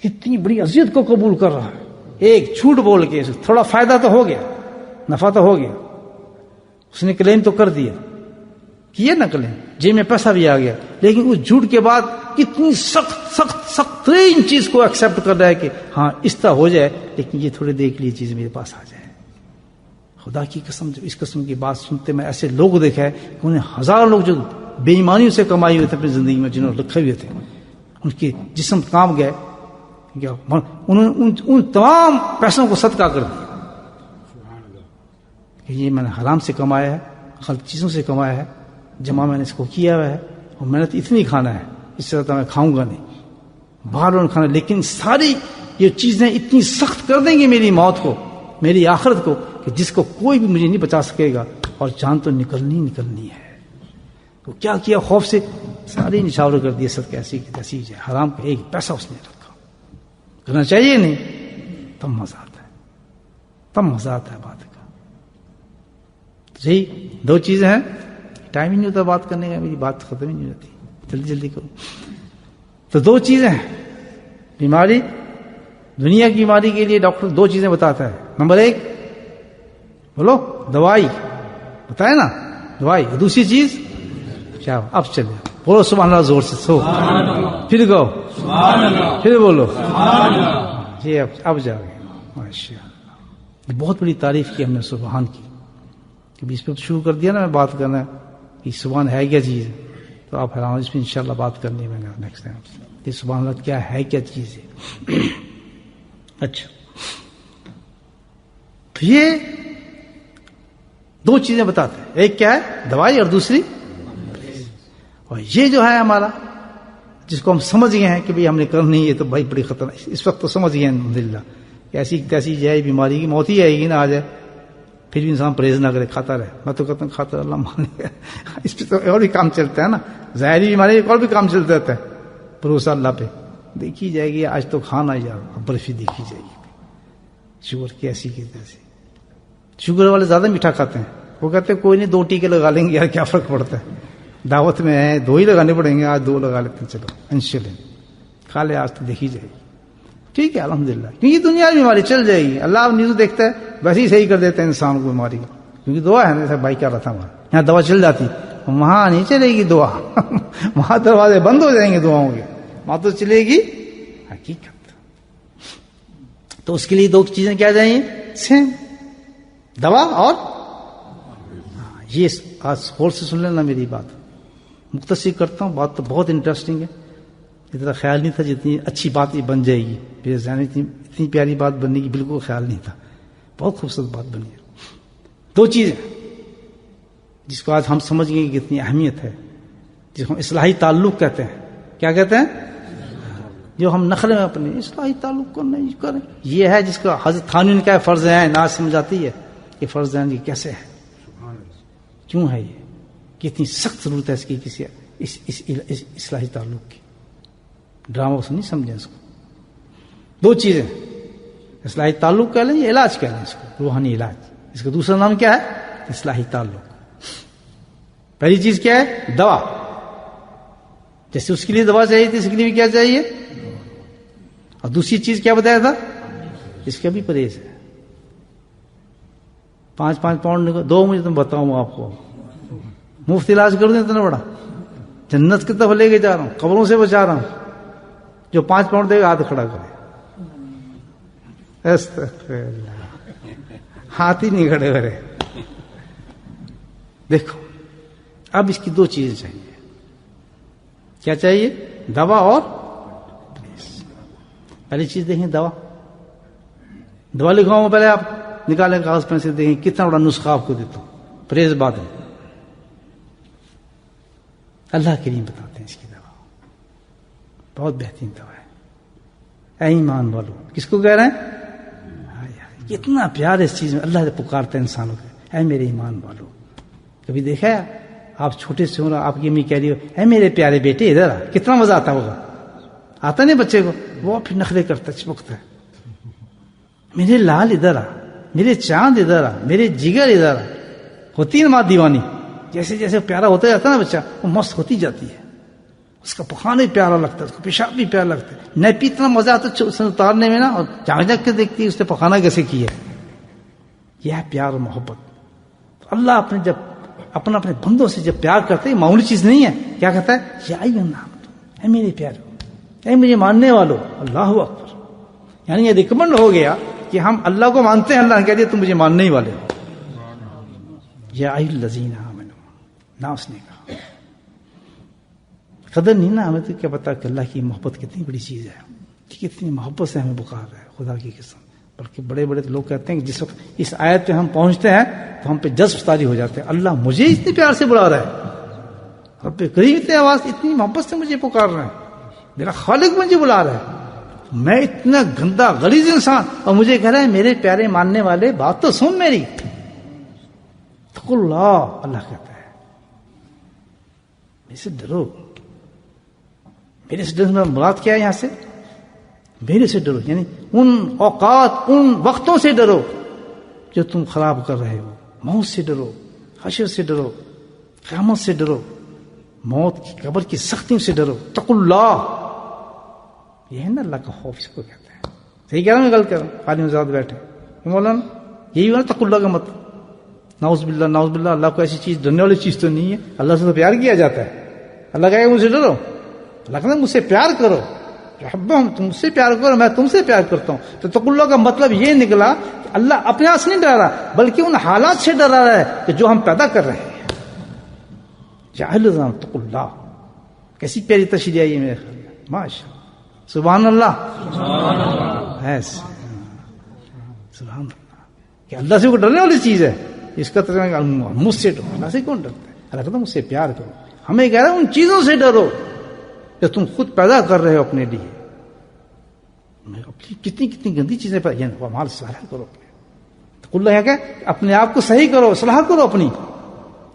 کتنی بڑی اذیت کو قبول کر رہا ہے۔ ایک جھوٹ بول کے تھوڑا فائدہ تو ہو گیا، نفع تو ہو گیا، اس نے کلیم تو کر دیا، کیے نہ کلیم، جیب میں پیسہ بھی آ گیا، لیکن اس جھوٹ کے بعد کتنی سخت سخت سخت ترین چیز کو ایکسپٹ کر رہا ہے کہ ہاں اس طرح ہو جائے، لیکن یہ تھوڑی دیر کے لیے چیز میرے پاس آ جائے۔ خدا کی قسم، جب اس قسم کی بات سنتے میں ایسے لوگ دیکھا ہے کہ انہیں ہزاروں لوگ جو بے ایمانیوں سے کمائے ہوئے تھے اپنی زندگی میں، جنہوں نے رکھے ہوئے تھے، ان کے جسم کام گئے، انہوں نے ان تمام پیسوں کو صدقہ کر دیا کہ یہ میں نے حرام سے کمایا ہے، غلط چیزوں سے کمایا ہے، جمع میں نے اس کو کیا ہوا ہے، اور میں نے تو اتنی کھانا ہے، اس سے زیادہ میں کھاؤں گا نہیں، باہر انہوں نے کھانا، لیکن ساری یہ چیزیں اتنی سخت کر دیں گی میری موت کو، میری آخرت کو، کہ جس کو کوئی بھی مجھے نہیں بچا سکے گا، اور جان تو نکلنی ہے۔ تو کیا کیا؟ خوف سے ساری نچھاور کر دیے، صدقہ ایسی کی تیسی جائے، حرام کا ایک پیسہ اس نے رکھا۔ کرنا چاہیے نہیں؟ تب مزہ آتا ہے، تب مزہ آتا ہے بات کا۔ جی 2 چیزیں ہیں، ٹائم ہی نہیں ہوتا بات کرنے کا، میری بات ختم ہی نہیں ہوتی، جلدی جلدی کروں۔ تو 2 چیزیں ہیں بیماری، دنیا کی بیماری کے لیے ڈاکٹر 2 چیزیں بتاتا ہے۔ نمبر 1 بولو، دوائی بتائے نا، دوائی، دوسری چیز کیا؟ اب چلے بولو سبحان اللہ زور سے، سو پھر گو پھر بولو جی، اب جاؤ گے ماشاء اللہ۔ بہت بڑی تعریف کی ہم نے سبحان کی، کبھی اس پہ شروع کر دیا نا میں بات کرنا کہ سبحان ہے کیا چیز، تو آپ حیران، اس پہ انشاءاللہ بات کرنی ہے میں نے نیکسٹ ٹائم، کہ سبحان اللہ کیا ہے، کیا چیز ہے۔ اچھا، تو یہ 2 چیزیں بتاتے ہیں، ایک کیا ہے دوائی، اور دوسری، اور یہ جو ہے ہمارا جس کو ہم سمجھ گئے ہیں کہ بھئی ہم نے کرنی ہے، تو بھائی بڑی خطرناک، اس وقت تو سمجھ گئے ہیں الحمدللہ کہ ایسی تیسی جائے بیماری کی موت ہی آئے گی نا، آ جائے، پھر بھی انسان پرہیز نہ کرے، کھاتا رہے۔ میں تو کہتا ہوں کھاتا اللہ مان لے، اس پہ تو اور بھی کام چلتا ہے نا، ظاہری بیماری ایک اور بھی کام چلتا رہتا ہے، بھروسہ اللہ پہ، دیکھی جائے گی، آج تو کھانا یار، برفی دیکھی جائے گی، شوگر کی ایسی کی تیسی۔ شوگر والے زیادہ میٹھا کھاتے ہیں، وہ کہتے ہیں کوئی نہیں 2 ٹیکے لگا لیں گے یار، کیا فرق پڑتا ہے، دعوت میں ہے 2 ہی لگانے پڑیں گے، آج 2 لگا لیتے ہیں، چلو انشاءاللہ کھا لے، آج تو دیکھی جائے گی، ٹھیک ہے الحمدللہ، کیونکہ دنیا کی بیماری چل جائے گی، اللہ نیوز دیکھتا ہے ویسے ہی صحیح کر دیتا ہے انسان کو بیماری، کیونکہ دعا ہے نا، بھائی کیا رہا تھا وہاں، یہاں دوا چل جاتی، وہاں نہیں چلے گی دعا، وہاں دروازے بند ہو جائیں گے دعاؤں کے، وہاں تو چلے گی حقیقت۔ تو اس کے لیے 2 چیزیں کیا چاہیے؟ سیم دوا اور یہ آج غور سے سن لینا میری بات، مختصر کرتا ہوں، بات تو بہت انٹرسٹنگ ہے، اتنا خیال نہیں تھا جتنی اچھی بات یہ بن جائے گی، میرے ذہن میں اتنی پیاری بات بننے کی بالکل خیال نہیں تھا، بہت خوبصورت بات بنی ہے۔ 2 چیزیں جس کو آج ہم سمجھ گئے کہ کتنی اہمیت ہے، جس کو ہم اصلاحی تعلق کہتے ہیں، کیا کہتے ہیں؟ جو ہم نخرے میں اپنے اصلاحی تعلق کو نہیں کریں، یہ ہے جس کا حضرت تھانوی نے کہا فرض عین، آج سمجھاتی ہے کہ فرض عین یہ کیسے ہے، کیوں ہے یہ، کتنی سخت ضرورت ہے اس کی، کسی اس اصلاحی تعلق کی. ڈرامہ سے نہیں سمجھیں اس کو. دو چیزیں، اصلاحی تعلق کہہ لیں یا علاج کہہ لیں اس کو، روحانی علاج. اس کا دوسرا نام کیا ہے؟ اصلاحی تعلق. پہلی چیز کیا ہے؟ دوا. جیسے اس کے لیے دوا چاہیے تھی، اس کے لیے بھی کیا چاہیے؟ اور دوسری چیز کیا بتایا تھا؟ اس کا بھی پرہیز ہے. 5 پاؤنڈ دو مجھے تم بتاؤں آپ کو، مفت علاج کر دیں اتنا بڑا، جنت کی طرف لے کے جا رہا ہوں، قبروں سے بچا رہا ہوں. جو 5 پاؤنڈ دے گا ہاتھ کھڑا کرے. ہاتھ ہی نہیں کھڑے ہو رہے. دیکھو اب اس کی دو چیزیں چاہیے. کیا چاہیے؟ دوا اور پرہیز. پہلی چیز دیکھیں دوا. دوا لکھواؤں میں پہلے آپ نکالیں کاغذ پین سے، دیکھیں کتنا بڑا نسخہ آپ کو دیتا ہوں. پرہیز بعد میں. اللہ کریم بتاتے ہیں اس کی دوا، بہت بہترین دوا ہے. اے ایمان والو، کس کو کہہ رہے ہیں؟ کتنا پیار اس چیز میں. اللہ سے پکارتے ہیں انسانوں کو، اے میرے ایمان والو. کبھی دیکھا ہے آپ چھوٹے سے ہو رہا، آپ کی امی کہہ رہی ہو اے میرے پیارے بیٹے ادھر آ، کتنا مزہ آتا ہوگا. آتا نہیں بچے کو؟ وہ پھر نخرے کرتا ہے، چپکتا ہے. میرے لال ادھر آ، میرے چاند ادھر آ، میرے جگر ادھر آ. ہوتی ہے ماں دیوانی. جیسے جیسے پیارا ہوتا جاتا ہے نا بچہ، وہ مست ہوتی جاتی ہے. اس کا پخانا بھی پیارا لگتا ہے، اس کا پیشاب بھی پیارا لگتا ہے. نیپی اتنا مزہ آتا ہے اسے اتارنے میں نا، اور جھانک جھانک کے دیکھتی ہے اس نے پخانا کیسے کیا ہے. یہ ہے پیار اور محبت. تو اللہ اپنے جب اپنے بندوں سے جب پیار کرتے ہیں، معمولی چیز نہیں ہے. کیا کہتا ہے؟ یا ایھا اے میرے پیارے، اے مجھے ماننے والو. اللہ اکبر. یعنی یہ ریکمنڈ ہو گیا کہ ہم اللہ کو مانتے ہیں. اللہ نے کہہ دیا تم مجھے ماننے ہی والے ہو. یا الذین آمنوا، نہ اس نے کہا قدر نہیں نا، ہمیں تو کیا پتا کہ اللہ کی محبت کتنی بڑی چیز ہے، کہ کتنی محبت سے ہمیں پکار رہا ہے. خدا کی قسم. بلکہ بڑے بڑے لوگ کہتے ہیں کہ جس وقت اس آیت پہ ہم پہنچتے ہیں تو ہم پہ جذب طاری ہو جاتے ہیں. اللہ مجھے اتنے پیار سے بلا رہا ہے، رب کریم اتنی آواز اتنی محبت سے مجھے پکار رہا ہے، میرا خالق مجھے بلا رہا ہے. میں اتنا گندا غلیظ انسان، اور مجھے کہہ رہا ہے میرے پیارے ماننے والے بات تو سن میری. اللہ کہتا ہے میرے سے ڈرو. میرے سے ڈرنا مراد کیا ہے یہاں سے؟ میرے سے ڈرو، یعنی ان اوقات ان وقتوں سے ڈرو جو تم خراب کر رہے ہو. موت سے ڈرو، حشر سے ڈرو، قیامت سے ڈرو، موت کی قبر کی سختیوں سے ڈرو. اتقوا اللہ. یہ ہے نا اللہ کا خوف، اس کو کہتے ہیں. صحیح کہہ رہا ہوں، میں غلط کہہ رہا ہوں؟ عالم زاد بیٹھے مولانا یہی ہوا نا اتقوا اللہ کا مطلب. نعوذ باللہ نعوذ باللہ. اللہ کو ایسی چیز ڈرنے والی چیز تو نہیں ہے. اللہ سے تو پیار کیا جاتا ہے. اللہ کہے گا مجھ سے ڈرو. اللہ کہتا ہے مجھ سے پیار کرو. تم مجھ سے پیار کرو، میں تم سے پیار کرتا ہوں. تو اتقوا اللہ کا مطلب یہ نکلا کہ اللہ اپنے آپ سے نہیں ڈرا رہا، بلکہ ان حالات سے ڈرا رہا ہے کہ جو ہم پیدا کر رہے ہیں. یا الذین اتقوا اللہ. کیسی پیاری تشریح آئی ہے میرے خیال میں. ماشاء اللہ، سبحان اللہ، سبحان اللہ. سبحان اللہ کہ اللہ سے کوئی ڈرنے والی چیز ہے. اس کا ترجمہ مجھ سے ڈرو. اللہ سے کون ڈرتا ہے؟ اللہ کہتا ہے مجھ سے پیار کرو. ہمیں کہہ رہا ہے ان چیزوں سے ڈرو جو تم خود پیدا کر رہے ہو اپنے لیے. کتنی کتنی گندی چیزیں پر مال صلاح کرو. تو اللہ کیا کہ اپنے آپ کو صحیح کرو، صلاح کرو اپنی.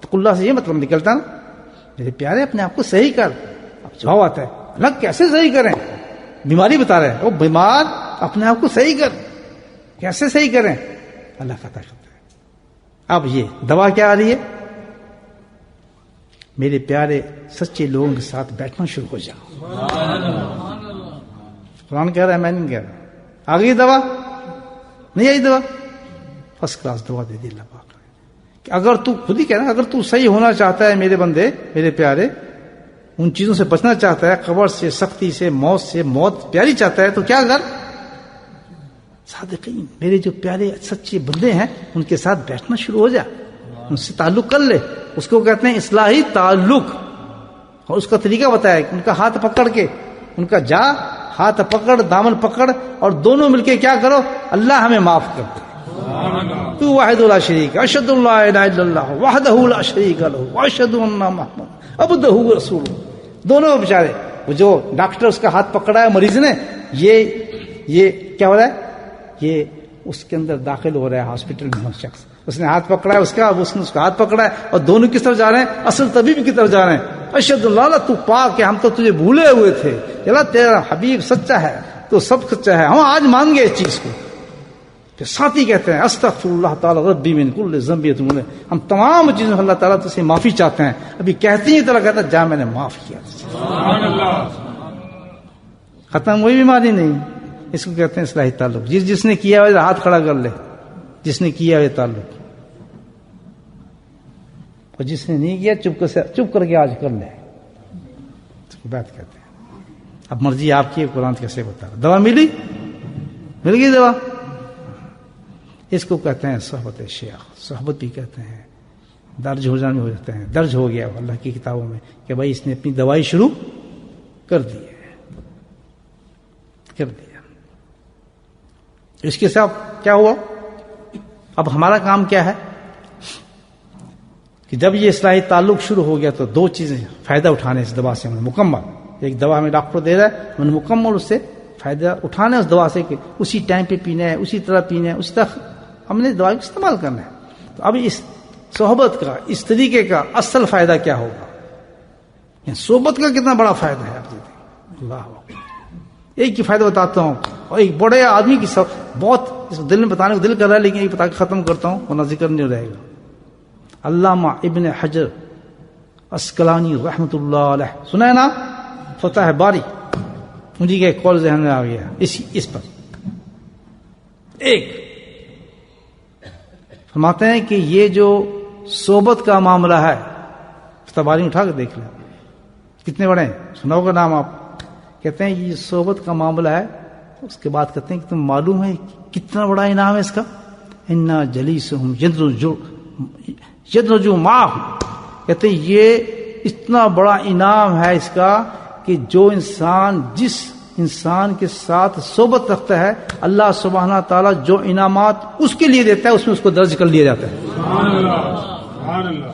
تو اللہ سے یہ مطلب نکلتا نا میرے پیارے اپنے آپ کو صحیح کر. اب جواب آتا ہے اللہ کیسے صحیح کریں؟ بیماری بتا رہے ہیں، وہ بیمار اپنے آپ کو صحیح کر. کیسے صحیح کریں؟ اللہ کا طاقت ہے. اب یہ دوا کیا آ رہی ہے؟ میرے پیارے سچے لوگوں کے ساتھ بیٹھنا شروع ہو جاؤ. قرآن کہہ رہا ہے، میں نہیں کہہ رہا. آ گئی دوا؟ نہیں آئی دوا؟ فرسٹ کلاس دوا دے دی اللہ پاک کہ اگر تو خود ہی کہہ رہا اگر تو صحیح ہونا چاہتا ہے میرے بندے میرے پیارے، ان چیزوں سے بچنا چاہتا ہے، قبر سے، سختی سے، موت پیاری چاہتا ہے، تو کیا کر؟ صادقین میرے جو پیارے سچے بندے ہیں ان کے ساتھ بیٹھنا شروع ہو جا، ان سے تعلق کر لے. اس کو کہتے ہیں اصلاحی تعلق. اور اس کا طریقہ بتایا کہ ان کا ہاتھ پکڑ کے، ان کا جا ہاتھ پکڑ، دامن پکڑ، اور دونوں مل کے کیا کرو؟ اللہ ہمیں معاف کر دے. تو واحد لا شریک، اشہد ان لا الہ الا اللہ وحدہ لا شریک لہ واشہد ان محمد عبدہ ورسولہ. دونوں بیچارے، وہ جو ڈاکٹر اس کا ہاتھ پکڑا ہے مریض نے، یہ کیا ہو رہا ہے؟ یہ اس کے اندر داخل ہو رہا ہے ہاسپٹل میں. شخص اس نے ہاتھ پکڑا ہے اس کا، اس نے اس کا ہاتھ پکڑا ہے، اور دونوں کس طرف جا رہے ہیں؟ اصل طبیب کی طرف جا رہے ہیں. اشہد اللہ تو پاک ہے، ہم تو تجھے بھولے ہوئے تھے، اللہ تیرا حبیب سچا ہے تو سب سچا ہے، ہم آج مان گئے اس چیز کو۔ پھر ساتھی کہتے ہیں استغفر اللہ تعالی ربی من کل ذنب، ہم تمام چیزوں اللہ تعالیٰ تجھ سے معافی چاہتے ہیں۔ ابھی کہتے ہی طرح کہتا جا میں نے معاف کیا، ختم ہوئی بیماری نہیں۔ اس کو کہتے ہیں اصلاحی تعلق۔ جس نے کیا ہے ہاتھ کھڑا کر لے، جس نے کیا ہے تعلق، اور جس نے نہیں کیا چپ کر کے آج کر لے، اس کو بات کہتے ہیں۔ اب مرضی آپ کی، قرآن کیسے بتا رہا۔ دوا مل گئی دوا، اس کو کہتے ہیں صحبت شیخ۔ صحبت بھی کہتے ہیں، درج ہو جانے ہو جاتے ہیں، درج ہو گیا اللہ کی کتابوں میں کہ بھائی اس نے اپنی دوائی شروع کر دی ہے، کر دیا۔ اس کے ساتھ کیا ہوا؟ اب ہمارا کام کیا ہے کہ جب یہ اصلاحی تعلق شروع ہو گیا تو دو چیزیں فائدہ اٹھانے اس دوا سے ہم نے مکمل، ایک دوا ہمیں ڈاکٹر دے رہا ہے، ہم نے مکمل اس سے فائدہ اٹھانا ہے اس دوا سے، کہ اسی ٹائم پہ پینا ہے، اسی طرح پینا ہے، اسی طرح ہم نے دوا کو استعمال کرنا ہے۔ تو اب اس صحبت کا، اس طریقے کا اصل فائدہ کیا ہوگا؟ صحبت کا کتنا بڑا فائدہ ہے آپ دیکھیں۔ اللہ اکبر۔ ایک ہی فائدہ بتاتا ہوں، اور ایک بڑے آدمی کی سب بہت اس دل میں بتانے کو دل کر رہا ہے، لیکن ایک بتا کے ختم کرتا ہوں ورنہ ذکر نہیں رہے گا۔ علامہ ابن حجر عسقلانی رحمۃ اللہ علیہ، سنا ہے نا؟ فتح باری، مجھے کا ایک قول ذہن میں آ گیا اس پر۔ ایک فرماتے ہیں کہ یہ جو صحبت کا معاملہ ہے، فتح باری اٹھا کے دیکھ لیں، کتنے بڑے ہیں، سنا ہوگا نام آپ۔ کہتے ہیں یہ صحبت کا معاملہ ہے، اس کے بعد کہتے ہیں کہ تم معلوم ہے کتنا بڑا انعام ہے اس کا؟ انا جلیسہم یدرجو معہم، کہتے ہیں یہ اتنا بڑا انعام ہے اس کا کہ جو انسان جس انسان کے ساتھ صحبت رکھتا ہے، اللہ سبحانہ تعالیٰ جو انعامات اس کے لیے دیتا ہے اس میں اس کو درج کر لیا جاتا ہے۔ سبحان اللہ۔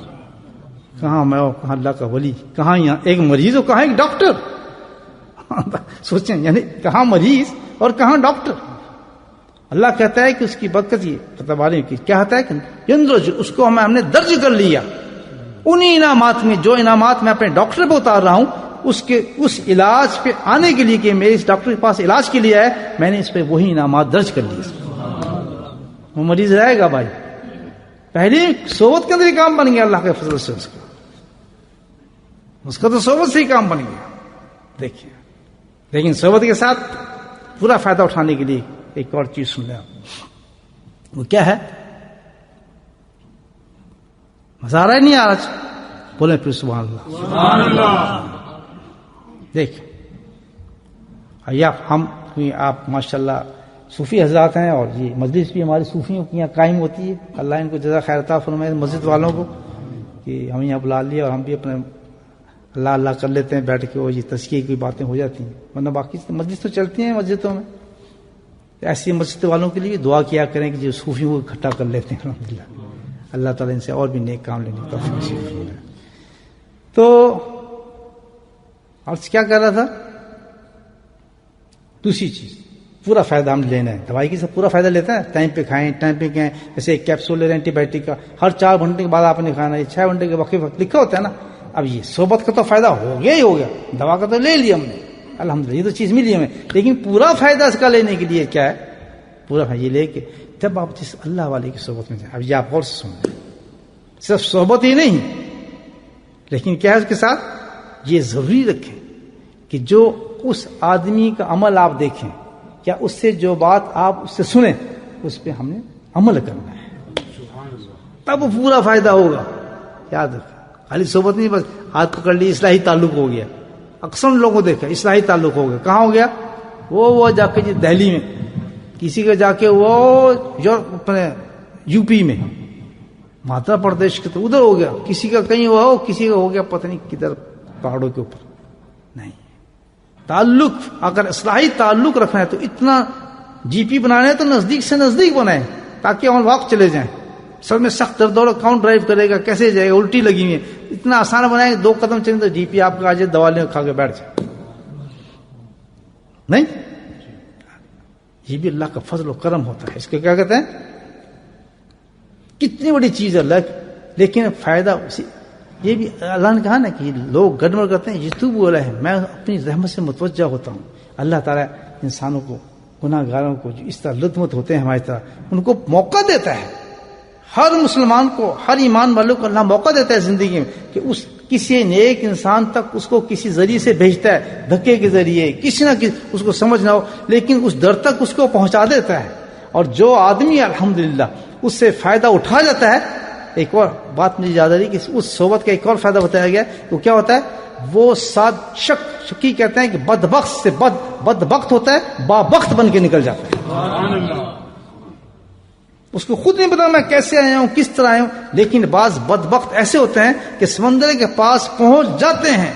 کہاں میں اور کہاں اللہ کا ولی، کہاں یہاں ایک مریض اور کہاں ایک ڈاکٹر۔ سوچیں، یعنی کہاں مریض اور کہاں ڈاکٹر۔ اللہ کہتا ہے کہ اس کی برکت یہ فتح کی کیا ہوتا ہے کہ یندرج، اس کو ہم نے درج کر لیا انہی انعامات میں، جو انعامات میں اپنے ڈاکٹر پہ اتار رہا ہوں، اس علاج پہ آنے کے لیے کہ میں اس ڈاکٹر کے پاس علاج کے لیے ہے، میں نے اس پہ وہی انعامات درج کر لیے۔ وہ مریض رہے گا بھائی، پہلی صحبت کے اندر ہی کام بن گیا اللہ کے فضل سے، اس کا تو صحبت سے ہی کام بن گیا۔ دیکھیے، لیکن صحبت کے ساتھ پورا فائدہ اٹھانے کے لیے ایک اور چیز سن لیں آپ، وہ کیا ہے؟ مزہ آ رہا ہے نہیں آ رہا؟ بولیں پھر سبحان اللہ۔ سبحان اللہ۔ دیکھ آپ ماشاءاللہ صوفی حضرات ہیں، اور یہ مجلس بھی ہماری صوفیوں کی یہاں قائم ہوتی ہے، اللہ ان کو جزا خیر عطا فرمائے مسجد والوں کو، کہ ہم یہاں بلا لیا اور ہم بھی اپنے اللہ اللہ کر لیتے ہیں بیٹھ کے، اور یہ تزکیے کی باتیں ہو جاتی ہیں، ورنہ باقی مجلس تو چلتی ہیں مسجدوں میں۔ ایسی مسجد والوں کے لیے دعا کیا کریں کہ جو صوفیوں کو اکٹھا کر لیتے ہیں، الحمدللہ اللہ تعالیٰ ان سے اور بھی نیک کام لینے کی توفیق نصیب فرمائے۔ تو عرض کیا کر رہا تھا؟ دوسری چیز، پورا فائدہ ہم لینا ہے، دوائی کی سب پورا فائدہ لیتے ہیں، ٹائم پہ کھائیں، ٹائم پہ کھائیں، جیسے ایک کیپسول لے رہے ہیں اینٹی بائیوٹک کا، ہر 4 گھنٹے کے بعد آپ نے کھانا ہے، 6 گھنٹے کے وقت لکھا ہوتا ہے نا۔ اب یہ صحبت کا تو فائدہ ہو گیا ہی ہو گیا، دوا کا تو لے لیا ہم نے الحمدللہ، یہ تو چیز ملی ہمیں، لیکن پورا فائدہ اس کا لینے کے لیے کیا ہے؟ پورا یہ لے کے جب آپ جس اللہ والے کی صحبت میں جائیں، اب یہ آپ غور سے سنیں، صرف صحبت ہی نہیں، لیکن کیا ہے اس کے ساتھ یہ ضروری رکھیں کہ جو اس آدمی کا عمل آپ دیکھیں، کیا اس سے جو بات آپ اس سے سنیں اس پہ ہم نے عمل کرنا ہے، تب پورا فائدہ ہوگا۔ یاد رکھیں، خالی صحبت نہیں، بس ہاتھ پکڑ لی اصلاحی تعلق ہو گیا۔ اکثر لوگوں کو دیکھا اصلاحی تعلق ہو گیا، کہاں ہو گیا؟ وہ جا کے دہلی میں، کسی کا جا کے وہ اپنے یو پی میں، مادھیہ پردیش کے تو ادھر ہو گیا، کسی کا کہیں ہوا ہو، کسی کا ہو گیا پتہ نہیں کدھر پہاڑوں کے اوپر۔ نہیں، تعلق اگر اصلاحی تعلق رکھنا ہے تو اتنا جی پی بنانا ہے تو نزدیک سے نزدیک بنائیں تاکہ ہم واقع چلے جائیں۔ سر میں سخت درد ہو، کون ڈرائیو کرے گا، کیسے جائے گا، الٹی لگی ہوئی ہے، اتنا آسان بنائیں 2 قدم چلیں تو جی پی آپ کا آ جائے، دوا لے کھا کے بیٹھ جائے۔ نہیں، یہ بھی اللہ کا فضل و کرم ہوتا ہے، اس کو کیا کہتے ہیں؟ کتنی بڑی چیز ہے اللہ، لیکن فائدہ اسی یہ بھی اللہ نے کہا نا کہ لوگ گڑبڑ کرتے ہیں، یہ تو بولا ہے میں اپنی رحمت سے متوجہ ہوتا ہوں. اللہ تعالیٰ انسانوں کو، گناہ گاروں کو جو اس طرح لطمت ہوتے ہیں ہماری طرح، ان کو موقع دیتا ہے. ہر مسلمان کو، ہر ایمان والوں کو اللہ موقع دیتا ہے زندگی میں کہ اس کسی نیک انسان تک اس کو کسی ذریعے سے بھیجتا ہے، دھکے کے ذریعے، کسی نہ کسی اس کو سمجھ نہ ہو لیکن اس در تک اس کو پہنچا دیتا ہے. اور جو آدمی الحمدللہ اس سے فائدہ اٹھا جاتا ہے. ایک اور بات مجھے یاد آ رہی کہ اس صحبت کا ایک اور فائدہ بتایا گیا، وہ کیا ہوتا ہے؟ وہ شکی کہتے ہیں کہ بدبخت سے بدبخت ہوتا ہے، بابخت بن کے نکل جاتا ہے. اس کو خود نہیں پتا میں کیسے آیا ہوں، کس طرح آیا ہوں. لیکن بعض بدبخت ایسے ہوتے ہیں کہ سمندر کے پاس پہنچ جاتے ہیں،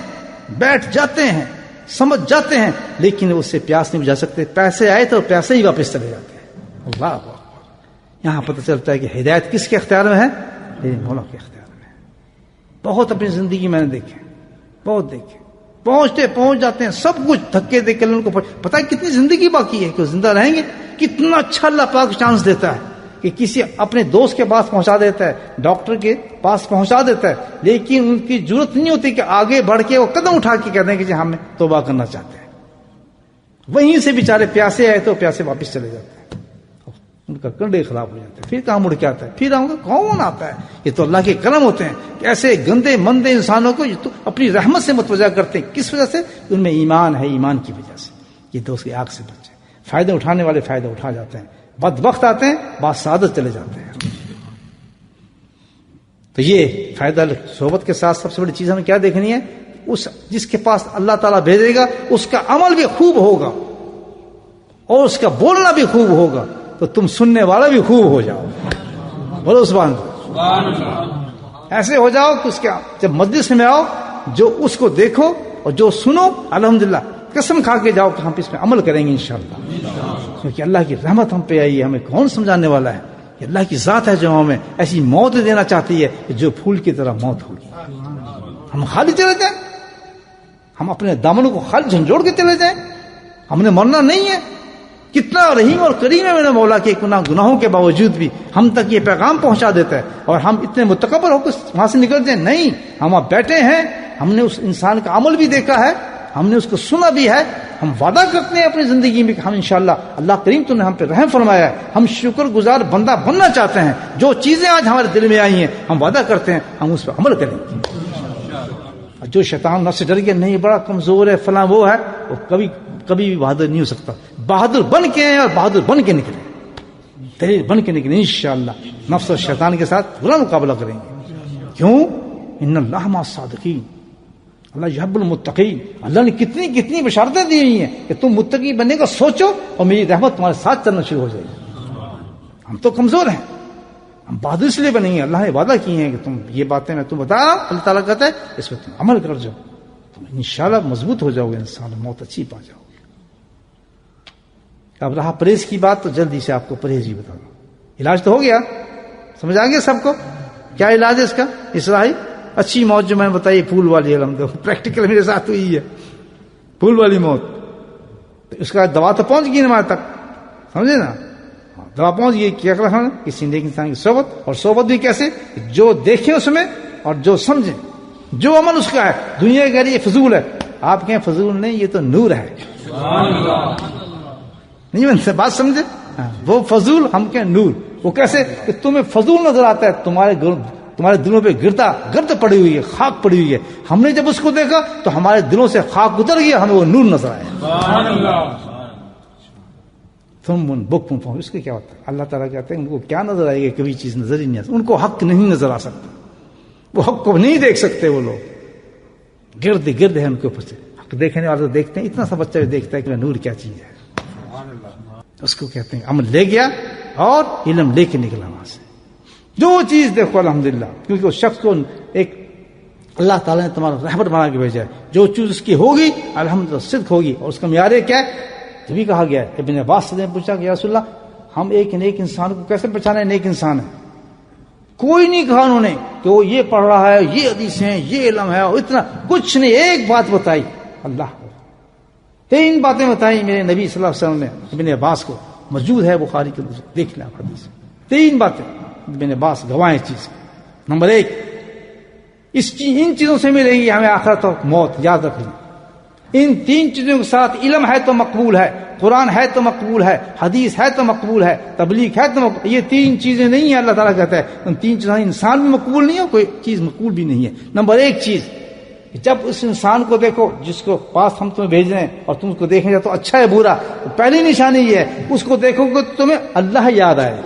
بیٹھ جاتے ہیں، سمجھ جاتے ہیں، لیکن اس سے پیاس نہیں بجھا سکتے. پیسے آئے تو پیسے ہی واپس چلے جاتے ہیں. اللہ یہاں پتہ چلتا ہے کہ ہدایت کس کے اختیار میں ہے؟ مولا کے اختیار میں. بہت اپنی زندگی میں نے دیکھے، بہت دیکھے، پہنچ جاتے ہیں سب کچھ دھکے دے کے ان کو پتہ ہے کتنی زندگی باقی ہے کہ زندہ رہیں گے. کتنا اچھا اللہ پاک چانس دیتا ہے کہ کسی اپنے دوست کے پاس پہنچا دیتا ہے، ڈاکٹر کے پاس پہنچا دیتا ہے، لیکن ان کی ضرورت نہیں ہوتی کہ آگے بڑھ کے وہ قدم اٹھا کے کہتے ہیں کہ جی ہم توبہ کرنا چاہتے ہیں. وہیں سے بیچارے پیاسے آئے تو پیاسے واپس چلے جاتے ہیں، ان کا کنڈے خراب ہو جاتے ہیں. پھر کہاں مڑ کے آتا ہے؟ پھر آؤں گا کون آتا ہے؟ یہ تو اللہ کے کرم ہوتے ہیں کہ ایسے گندے مندے انسانوں کو تو اپنی رحمت سے متوجہ کرتے ہیں. کس وجہ سے؟ ان میں ایمان ہے، ایمان کی وجہ سے. یہ دوست کی آگ سے بچے. فائدے اٹھانے والے فائدہ اٹھا جاتے ہیں، بدبخت آتے ہیں، بعد سعادت چلے جاتے ہیں. تو یہ فائدہ صحبت کے ساتھ سب سے بڑی چیز ہمیں کیا دیکھنی ہے؟ اس جس کے پاس اللہ تعالیٰ بھیجے گا اس کا عمل بھی خوب ہوگا اور اس کا بولنا بھی خوب ہوگا، تو تم سننے والا بھی خوب ہو جاؤ. بولو سبحان اللہ. ایسے ہو جاؤ کہ اس کے جب مجلس میں آؤ جو اس کو دیکھو اور جو سنو الحمدللہ قسم کھا کے جاؤ کہ ہم اس میں عمل کریں گے انشاءاللہ. کیونکہ اللہ کی رحمت ہم پہ آئی ہے. ہمیں کون سمجھانے والا ہے؟ کہ اللہ کی ذات ہے جو ہمیں ایسی موت دینا چاہتی ہے کہ جو پھول کی طرح موت ہوگی. ہم خالی چلے جائیں، ہم اپنے دامنوں کو خالی جھنجھوڑ کے چلے جائیں. ہم نے مرنا نہیں ہے. کتنا رحیم اور کریم ہے میرے مولا کے گناہوں کے باوجود بھی ہم تک یہ پیغام پہنچا دیتا ہے. اور ہم اتنے متکبر ہو کر وہاں سے نکل جائیں؟ نہیں، ہم اب بیٹھے ہیں. ہم نے اس انسان کا عمل بھی دیکھا ہے، ہم نے اس کو سنا بھی ہے. ہم وعدہ کرتے ہیں اپنی زندگی میں کہ ہم انشاءاللہ اللہ کریم تو نے ہم پہ رحم فرمایا ہے، ہم شکر گزار بندہ بننا چاہتے ہیں. جو چیزیں آج ہمارے دل میں آئی ہیں ہم وعدہ کرتے ہیں ہم اس پہ عمل کریں گے. جو شیطان نفس سے ڈر گیا نہیں بڑا کمزور ہے فلاں وہ ہے، وہ کبھی بھی بہادر نہیں ہو سکتا. بہادر بن کے ہیں اور بہادر بن کے نکلے، دلیر بن کے نکلے. انشاءاللہ نفس اور شیطان کے ساتھ برا مقابلہ کریں گے. کیوں؟ ان اللہ مع الصادقین، اللہ یحب المتقین. اللہ نے کتنی بشارتیں دی ہوئی ہیں کہ تم متقی بننے کا سوچو اور میری رحمت تمہارے ساتھ چلنا شروع ہو جائے گی. ہم تو کمزور ہیں، ہم بہادر اس لیے بنیں گے. اللہ نے وعدہ کیے ہیں کہ تم یہ باتیں میں تم بتا رہا ہوں، اللہ تعالیٰ کہتا ہے اس پہ تم عمل کر جاؤ، تم انشاءاللہ مضبوط ہو جاؤ گے، انسان موت اچھی پا جاؤ گے. اب رہا پرہیز کی بات، تو جلدی سے آپ کو پرہیز ہی بتا دوں. علاج تو ہو گیا، سمجھ آ گیا سب کو کیا علاج ہے اس کا؟ اصلاحی اچھی موت جو میں نے بتائی پھول والی، الحمدللہ پریکٹیکل میرے ساتھ ہوئی ہے، پھول والی موت. تو اس کا دوا تو پہنچ گئی نا ہمارے تک، سمجھے نا؟ دوا پہنچ گئی. کیا کرنا ہے؟ کسی نیک انسان کی صحبت. اور صحبت بھی کیسے؟ جو دیکھیں اس میں اور جو سمجھیں، جو عمل اس کا ہے. دنیا کہہ رہی ہے فضول ہے، آپ کہیں فضول نہیں، یہ تو نور ہے. نہیں میں سے بات سمجھے؟ وہ فضول، ہم کہیں نور. وہ کیسے؟ کہ تمہیں فضول نظر آتا ہے، تمہارے دلوں پہ گرد پڑی ہوئی ہے، خاک پڑی ہوئی ہے. ہم نے جب اس کو دیکھا تو ہمارے دلوں سے خاک اتر گیا، ہمیں وہ نور نظر آیا. تم ان بک پہنچ. اس کے کیا ہوتا ہے؟ اللہ تعالیٰ کہتے ہیں ان کو کیا نظر آئے گا؟ کبھی چیز نظر ہی نہیں آتی. ان کو حق نہیں نظر آ سکتا، وہ حق کو نہیں دیکھ سکتے. وہ لوگ گرد ہے ان کے اوپر سے. حق دیکھنے والے تو دیکھتے ہیں، اتنا سا بچہ بھی دیکھتا ہے کہ نور کیا چیز ہے. اس کو کہتے ہیں عمل لے گیا اور علم لے کے نکلا وہاں سے. جو چیز دیکھو الحمدللہ، کیونکہ اس شخص کو ایک اللہ تعالیٰ نے تمہارا رحمت بنا کے بھیجا ہے. جو چیز اس کی ہوگی الحمدللہ صدق ہوگی. اور اس کا معیار کیا ہے؟ تبھی کہا گیا ہے. ابن عباس سے نے پوچھا کہ یا رسول اللہ ہم ایک نیک انسان کو کیسے پہچانے نیک انسان ہے؟ کوئی نہیں کہا انہوں نے کہ وہ یہ پڑھ رہا ہے، یہ حدیث ہیں، یہ علم ہے، اور اتنا کچھ نہیں. ایک بات بتائی، اللہ. 3 باتیں بتائی میرے نبی صلی اللہ علیہ وسلم نے ابن عباس کو. موجود ہے بخاری کے اندر، دیکھ لیں حدیث. 3 باتیں ابن عباس گواہ اس چیز. نمبر 1 ان چیزوں سے ملے گی ہمیں آخرت اور موت، یاد رکھیں۔ ان 3 چیزوں کے ساتھ علم ہے تو مقبول ہے، قرآن ہے تو مقبول ہے، حدیث ہے تو مقبول ہے، تبلیغ ہے تو مقبول۔ یہ 3 چیزیں نہیں ہیں، اللہ تعالیٰ کہتا ہے ان 3 چیزوں انسان بھی مقبول نہیں ہے، کوئی چیز مقبول بھی نہیں ہے۔ نمبر 1 چیز، جب اس انسان کو دیکھو جس کو پاس ہم تمہیں بھیج رہے ہیں اور تم اس کو دیکھیں گے تو اچھا ہے برا، تو پہلی نشانی یہ ہے اس کو دیکھو گے تو تمہیں اللہ یاد آئے۔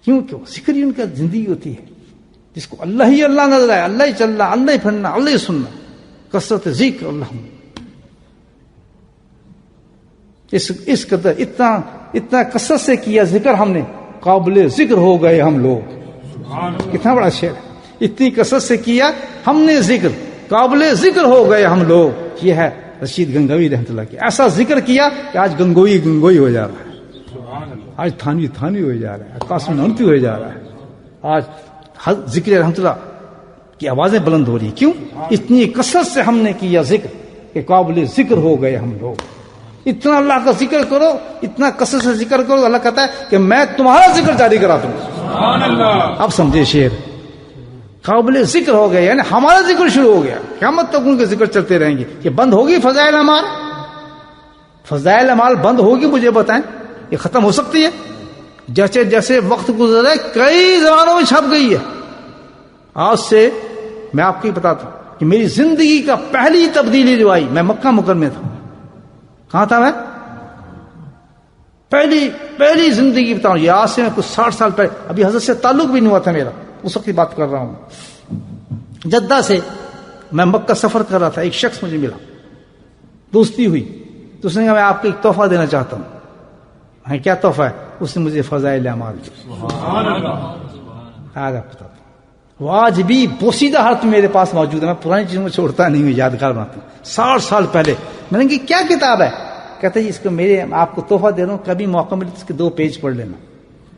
کیوں ذکر ہی ان کا زندگی ہوتی ہے، جس کو اللہ ہی اللہ نظر آئے، اللہ ہی چلنا، اللہ ہی پھرنا، اللہ ہی سننا، کثرت ذکر اللہ۔ اس قدر اتنا کثرت سے کیا ذکر ہم نے، قابل ذکر ہو گئے ہم لوگ۔ کتنا بڑا شعر ہے، اتنی کثرت سے کیا ہم نے ذکر، قابل ذکر ہو گئے ہم لوگ۔ یہ ہے رشید گنگوی رحمۃ اللہ کی، ایسا ذکر کیا کہ آج گنگوئی ہو جا رہا ہے، آج تھانوی ہو جا رہا ہے، قاسم نانوتوی ہو جا رہا ہے، آج ذکر رحمۃ اللہ کی آوازیں بلند ہو رہی ہیں۔ کیوں؟ اتنی کثرت سے ہم نے کیا ذکر کہ قابل ذکر ہو گئے ہم لوگ۔ اتنا اللہ کا ذکر کرو، اتنا کثرت سے ذکر کرو، اللہ کہتا ہے کہ میں تمہارا ذکر جاری کرا دوں گا۔ اب سمجھے شعر، قابل ذکر ہو گئے یعنی ہمارا ذکر شروع ہو گیا، قیامت تک ان کے ذکر چلتے رہیں گے۔ یہ بند ہوگی فضائل اعمال؟ فضائل اعمال بند ہوگی؟ مجھے بتائیں، یہ ختم ہو سکتی ہے؟ جیسے جیسے وقت گزرا ہے کئی زبانوں میں چھپ گئی ہے۔ آج سے میں آپ کو بتاتا ہوں کہ میری زندگی کا پہلی تبدیلی جو آئی، میں مکہ مکرمہ میں تھا۔ کہاں تھا میں؟ پہلی زندگی بتاؤں، یہ آج سے میں کچھ 60 سال پہلے، ابھی حضرت سے تعلق بھی نہیں ہوا تھا میرا، اس وقت کی بات کر رہا ہوں۔ جدہ سے میں مکہ سفر کر رہا تھا، ایک شخص مجھے ملا، دوستی ہوئی، تو اس نے کہا میں آپ کو ایک تحفہ دینا چاہتا ہوں۔ ہے کیا تحفہ ہے؟ اس نے مجھے فضائل اعمال دی۔ آج آپ بتاتا ہوں، وہ آج بھی پوشیدہ حالت میرے پاس موجود ہے، میں پرانی چیزوں کو چھوڑتا نہیں ہوں، یادگار بناتا ہوں۔ 60 سال پہلے میں نے کہا کیا کتاب ہے؟ کہتے ہیں اس کو آپ کو تحفہ دے رہا ہوں، کبھی موقع ملے تو اس کے 2 پیج پڑھ لینا۔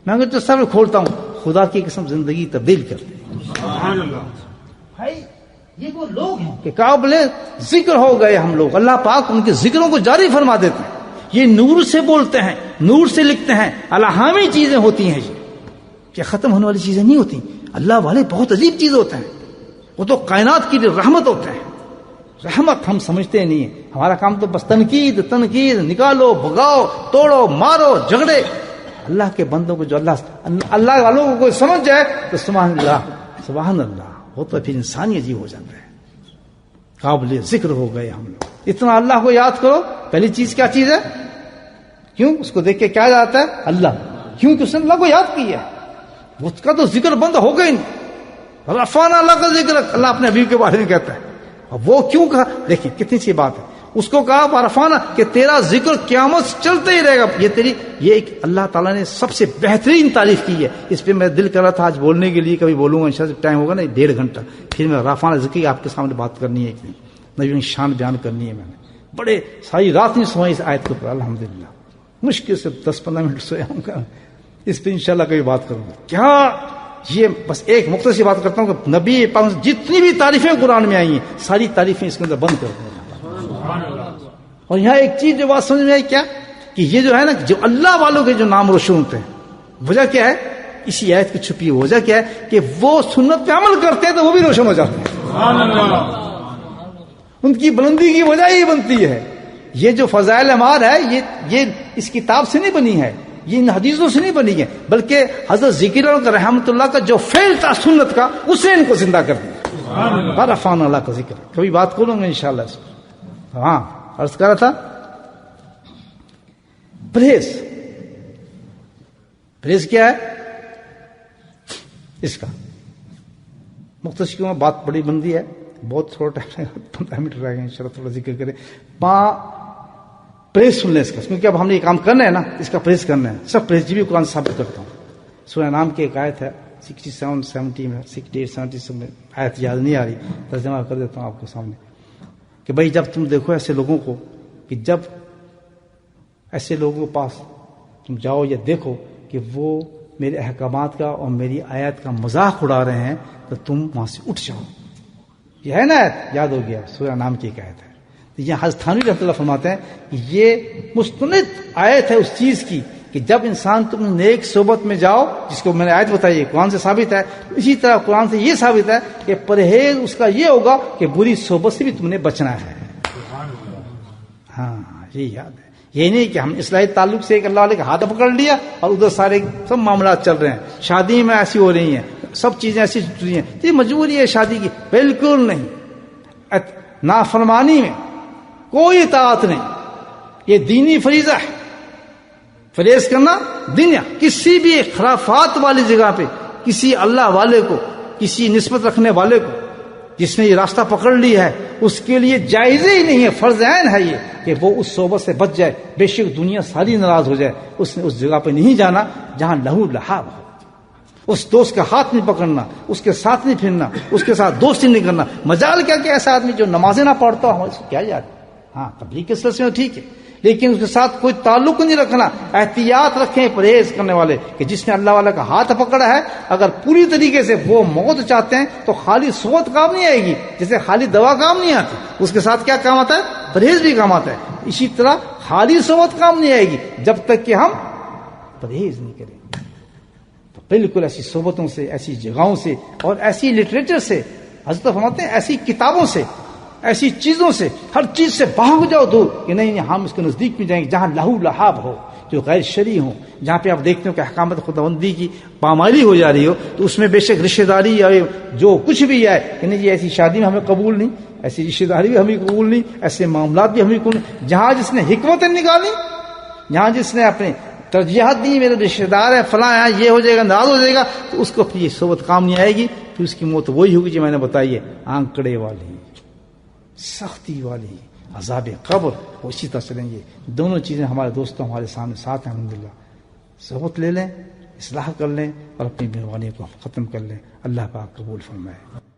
میں نے کہا تو سب کھولتا ہوں، خدا کی قسم زندگی تبدیل کر دے۔ بھائی یہ وہ لوگ ہیں کہ قابل ذکر ہو گئے ہم لوگ، اللہ پاک ان کے ذکروں کو جاری فرما دیتے ہیں۔ یہ نور سے بولتے ہیں، نور سے لکھتے ہیں، الہامی چیزیں ہوتی ہیں، یہ ختم ہونے والی چیزیں نہیں ہوتی۔ اللہ والے بہت عجیب چیز ہوتے ہیں، وہ تو کائنات کی رحمت ہوتے ہیں۔ رحمت ہم سمجھتے نہیں ہیں، ہمارا کام تو بس تنقید نکالو، بھگاؤ، توڑو، مارو، جھگڑے۔ اللہ کے بندوں کو جو اللہ والوں کو کوئی سمجھ جائے تو سبحان اللہ، وہ تو پھر انسان ہی عجیب ہو جاتا ہے۔ قابل ذکر ہو گئے ہم لوگ۔ اتنا اللہ کو یاد کرو۔ پہلی چیز کیا چیز ہے؟ کیوں اس کو دیکھ کے کیا جاتا ہے؟ اللہ، کیونکہ اس نے اللہ کو یاد کیا ہے، اس کا تو ذکر بند ہو گئی نہیں۔ رفعنا اللہ کا ذکر اللہ اپنے حبیب کے بارے میں کہتا ہے، اور وہ کیوں کہا؟ دیکھیں کتنی سی بات ہے، اس کو کہا رفعنا کہ تیرا ذکر قیامت چلتا ہی رہے گا۔ یہ ایک اللہ تعالیٰ نے سب سے بہترین تعریف کی ہے۔ اس پہ میں دل کر رہا تھا آج بولنے کے لیے، کبھی بولوں گا انشاءاللہ، ٹائم ہوگا نا 1.5 گھنٹہ، پھر میں رفعنا ذکر آپ کے سامنے بات کرنی ہے، ایک دن نبی کی شان بیان کرنی ہے۔ میں نے بڑے ساری رات نہیں سوئی اس آیت کے اوپر، الحمدللہ مشکل سے 10-15 منٹ سویا ہوں گا۔ اس پہ انشاءاللہ کبھی بات کروں گا۔ کیا یہ بس ایک مختصر بات کرتا ہوں کہ نبی پاک جتنی بھی تعریفیں قرآن میں آئی ہیں ساری تعریفیں اس کے اندر بند کر دیں۔ اور یہاں ایک چیز جو بات سمجھ میں آئی کیا کہ یہ جو ہے نا، جو اللہ والوں کے جو نام روشن ہوتے ہیں، وجہ کیا ہے؟ اسی آیت کی چھپی ہوئی وجہ کیا ہے کہ وہ سنت پہ عمل کرتے ہیں تو وہ بھی روشن ہو جاتے ہیں۔ ان کی بلندی کی وجہ ہی بنتی ہے۔ یہ جو فضائل اعمال ہے یہ اس کتاب سے نہیں بنی ہے، یہ ان حدیثوں سے نہیں بنی ہے، بلکہ حضرت ذکر رحمۃ اللہ کا جو فعل تھا سنت کا، اسے ان کو زندہ کر دیا۔ رفعنا اللہ کا ذکر کبھی بات کروں گا انشاءاللہ اس پر۔ ہاں عرض کر رہا تھا پرہیز کیا ہے اس کا؟ مختصر کیوں بات بڑی بندی ہے، بہت تھوڑا ٹائم 15 منٹ رہ گئے، انشاءاللہ تھوڑا ذکر کریں۔ پرہیز سن لیں اس کا، کیونکہ اب ہم نے یہ کام کرنا ہے نا، اس کا پرہیز کرنا ہے۔ سب پرہیز بھی قرآن ثابت کرتا ہوں۔ سورہ نام کی ایک آیت ہے 67-70 میں 68-70 میں، آیت یاد نہیں آ رہی، ترجمہ کر دیتا ہوں آپ کے سامنے کہ بھائی جب تم دیکھو ایسے لوگوں کو، کہ جب ایسے لوگوں کے پاس تم جاؤ یا دیکھو کہ وہ میرے احکامات کا اور میری آیت کا مذاق اڑا رہے ہیں تو تم وہاں سے اٹھ جاؤ۔ یہ ہے نا آیت، یاد ہو گیا، سورہ نام کی ایک آیت ہے۔ تو یہ حضرت تھانوی رحمۃ اللہ فرماتے ہیں کہ یہ مستند آیت ہے اس چیز کی کہ جب انسان تم نیک صحبت میں جاؤ، جس کو میں نے آیت بتائی ہے قرآن سے ثابت ہے، اسی طرح قرآن سے یہ ثابت ہے کہ پرہیز اس کا یہ ہوگا کہ بری صحبت سے بھی تم نے بچنا ہے۔ ہاں یہ یاد ہے، یہ نہیں کہ ہم اصلاحی تعلق سے ایک اللہ والے کا ہاتھ پکڑ لیا اور ادھر سارے سب معاملات چل رہے ہیں، شادی میں ایسی ہو رہی ہیں، سب چیزیں ایسی چل رہی ہیں، یہ مجبوری ہے شادی کی، بالکل نہیں۔ نافرمانی میں کوئی اطاعت نہیں، یہ دینی فریضہ ہے۔ فریض کرنا دنیا کسی بھی خرافات والی جگہ پہ کسی اللہ والے کو، کسی نسبت رکھنے والے کو جس نے یہ راستہ پکڑ لی ہے، اس کے لیے جائز ہی نہیں ہے، فرض عین ہے یہ کہ وہ اس صحبت سے بچ جائے، بے شک دنیا ساری ناراض ہو جائے، اس نے اس جگہ پہ نہیں جانا جہاں لہو لہاب ہو۔ اس دوست کا ہاتھ نہیں پکڑنا، اس کے ساتھ نہیں پھرنا، اس کے ساتھ دوستی نہیں کرنا۔ مجال کیا کہ ایسا آدمی جو نمازیں نہ پڑھتا ہو، ہمارے سے کیا یاد، ہاں تبلیغ کے سلسلے میں ٹھیک ہے، لیکن اس کے ساتھ کوئی تعلق نہیں رکھنا۔ احتیاط رکھیں پرہیز کرنے والے کہ جس نے اللہ والا کا ہاتھ پکڑا ہے، اگر پوری طریقے سے وہ موت چاہتے ہیں تو خالی صحبت کام نہیں آئے گی، جیسے خالی دوا کام نہیں آتی، اس کے ساتھ کیا کام آتا ہے؟ پرہیز بھی کام آتا ہے۔ اسی طرح خالی صحبت کام نہیں آئے گی جب تک کہ ہم پرہیز نہیں کریں۔ تو بالکل ایسی صحبتوں سے، ایسی جگہوں سے اور ایسی لٹریچر سے، حضرت فرماتے ہیں ایسی کتابوں سے، ایسی چیزوں سے، ہر چیز سے بھاگ جاؤ دور کہ نہیں ہم اس کے نزدیک میں جائیں گے جہاں لہو لہاب ہو، جو غیر شرعی ہوں، جہاں پہ آپ دیکھتے ہو کہ احکامات خداوندی کی پامالی ہو جا رہی ہو، تو اس میں بے شک رشتہ داری یا جو کچھ بھی ہے کہ نہیں جی ایسی شادی میں ہمیں قبول نہیں، ایسی رشتہ داری بھی ہمیں قبول نہیں، ایسے معاملات بھی ہمیں قبول نہیں۔ جہاں جس نے حکمتیں نکالی، جہاں جس نے اپنے ترجیحات دی، میرے رشتہ دار ہے فلاں ہے، یہ ہو جائے گا، ناراض ہو جائے گا، تو اس کو یہ صحبت کام نہیں آئے گی، پھر اس کی موت وہی ہوگی جو میں نے بتائی ہے، آنکڑے والی، سختی والی، عذاب قبر، وہ اسی طرح چلیں گے۔ دونوں چیزیں ہمارے دوستوں ہمارے سامنے ساتھ ہیں، الحمدللہ۔ صحبت لے لیں، اصلاح کر لیں اور اپنی بیماری کو ختم کر لیں۔ اللہ پاک قبول فرمائے۔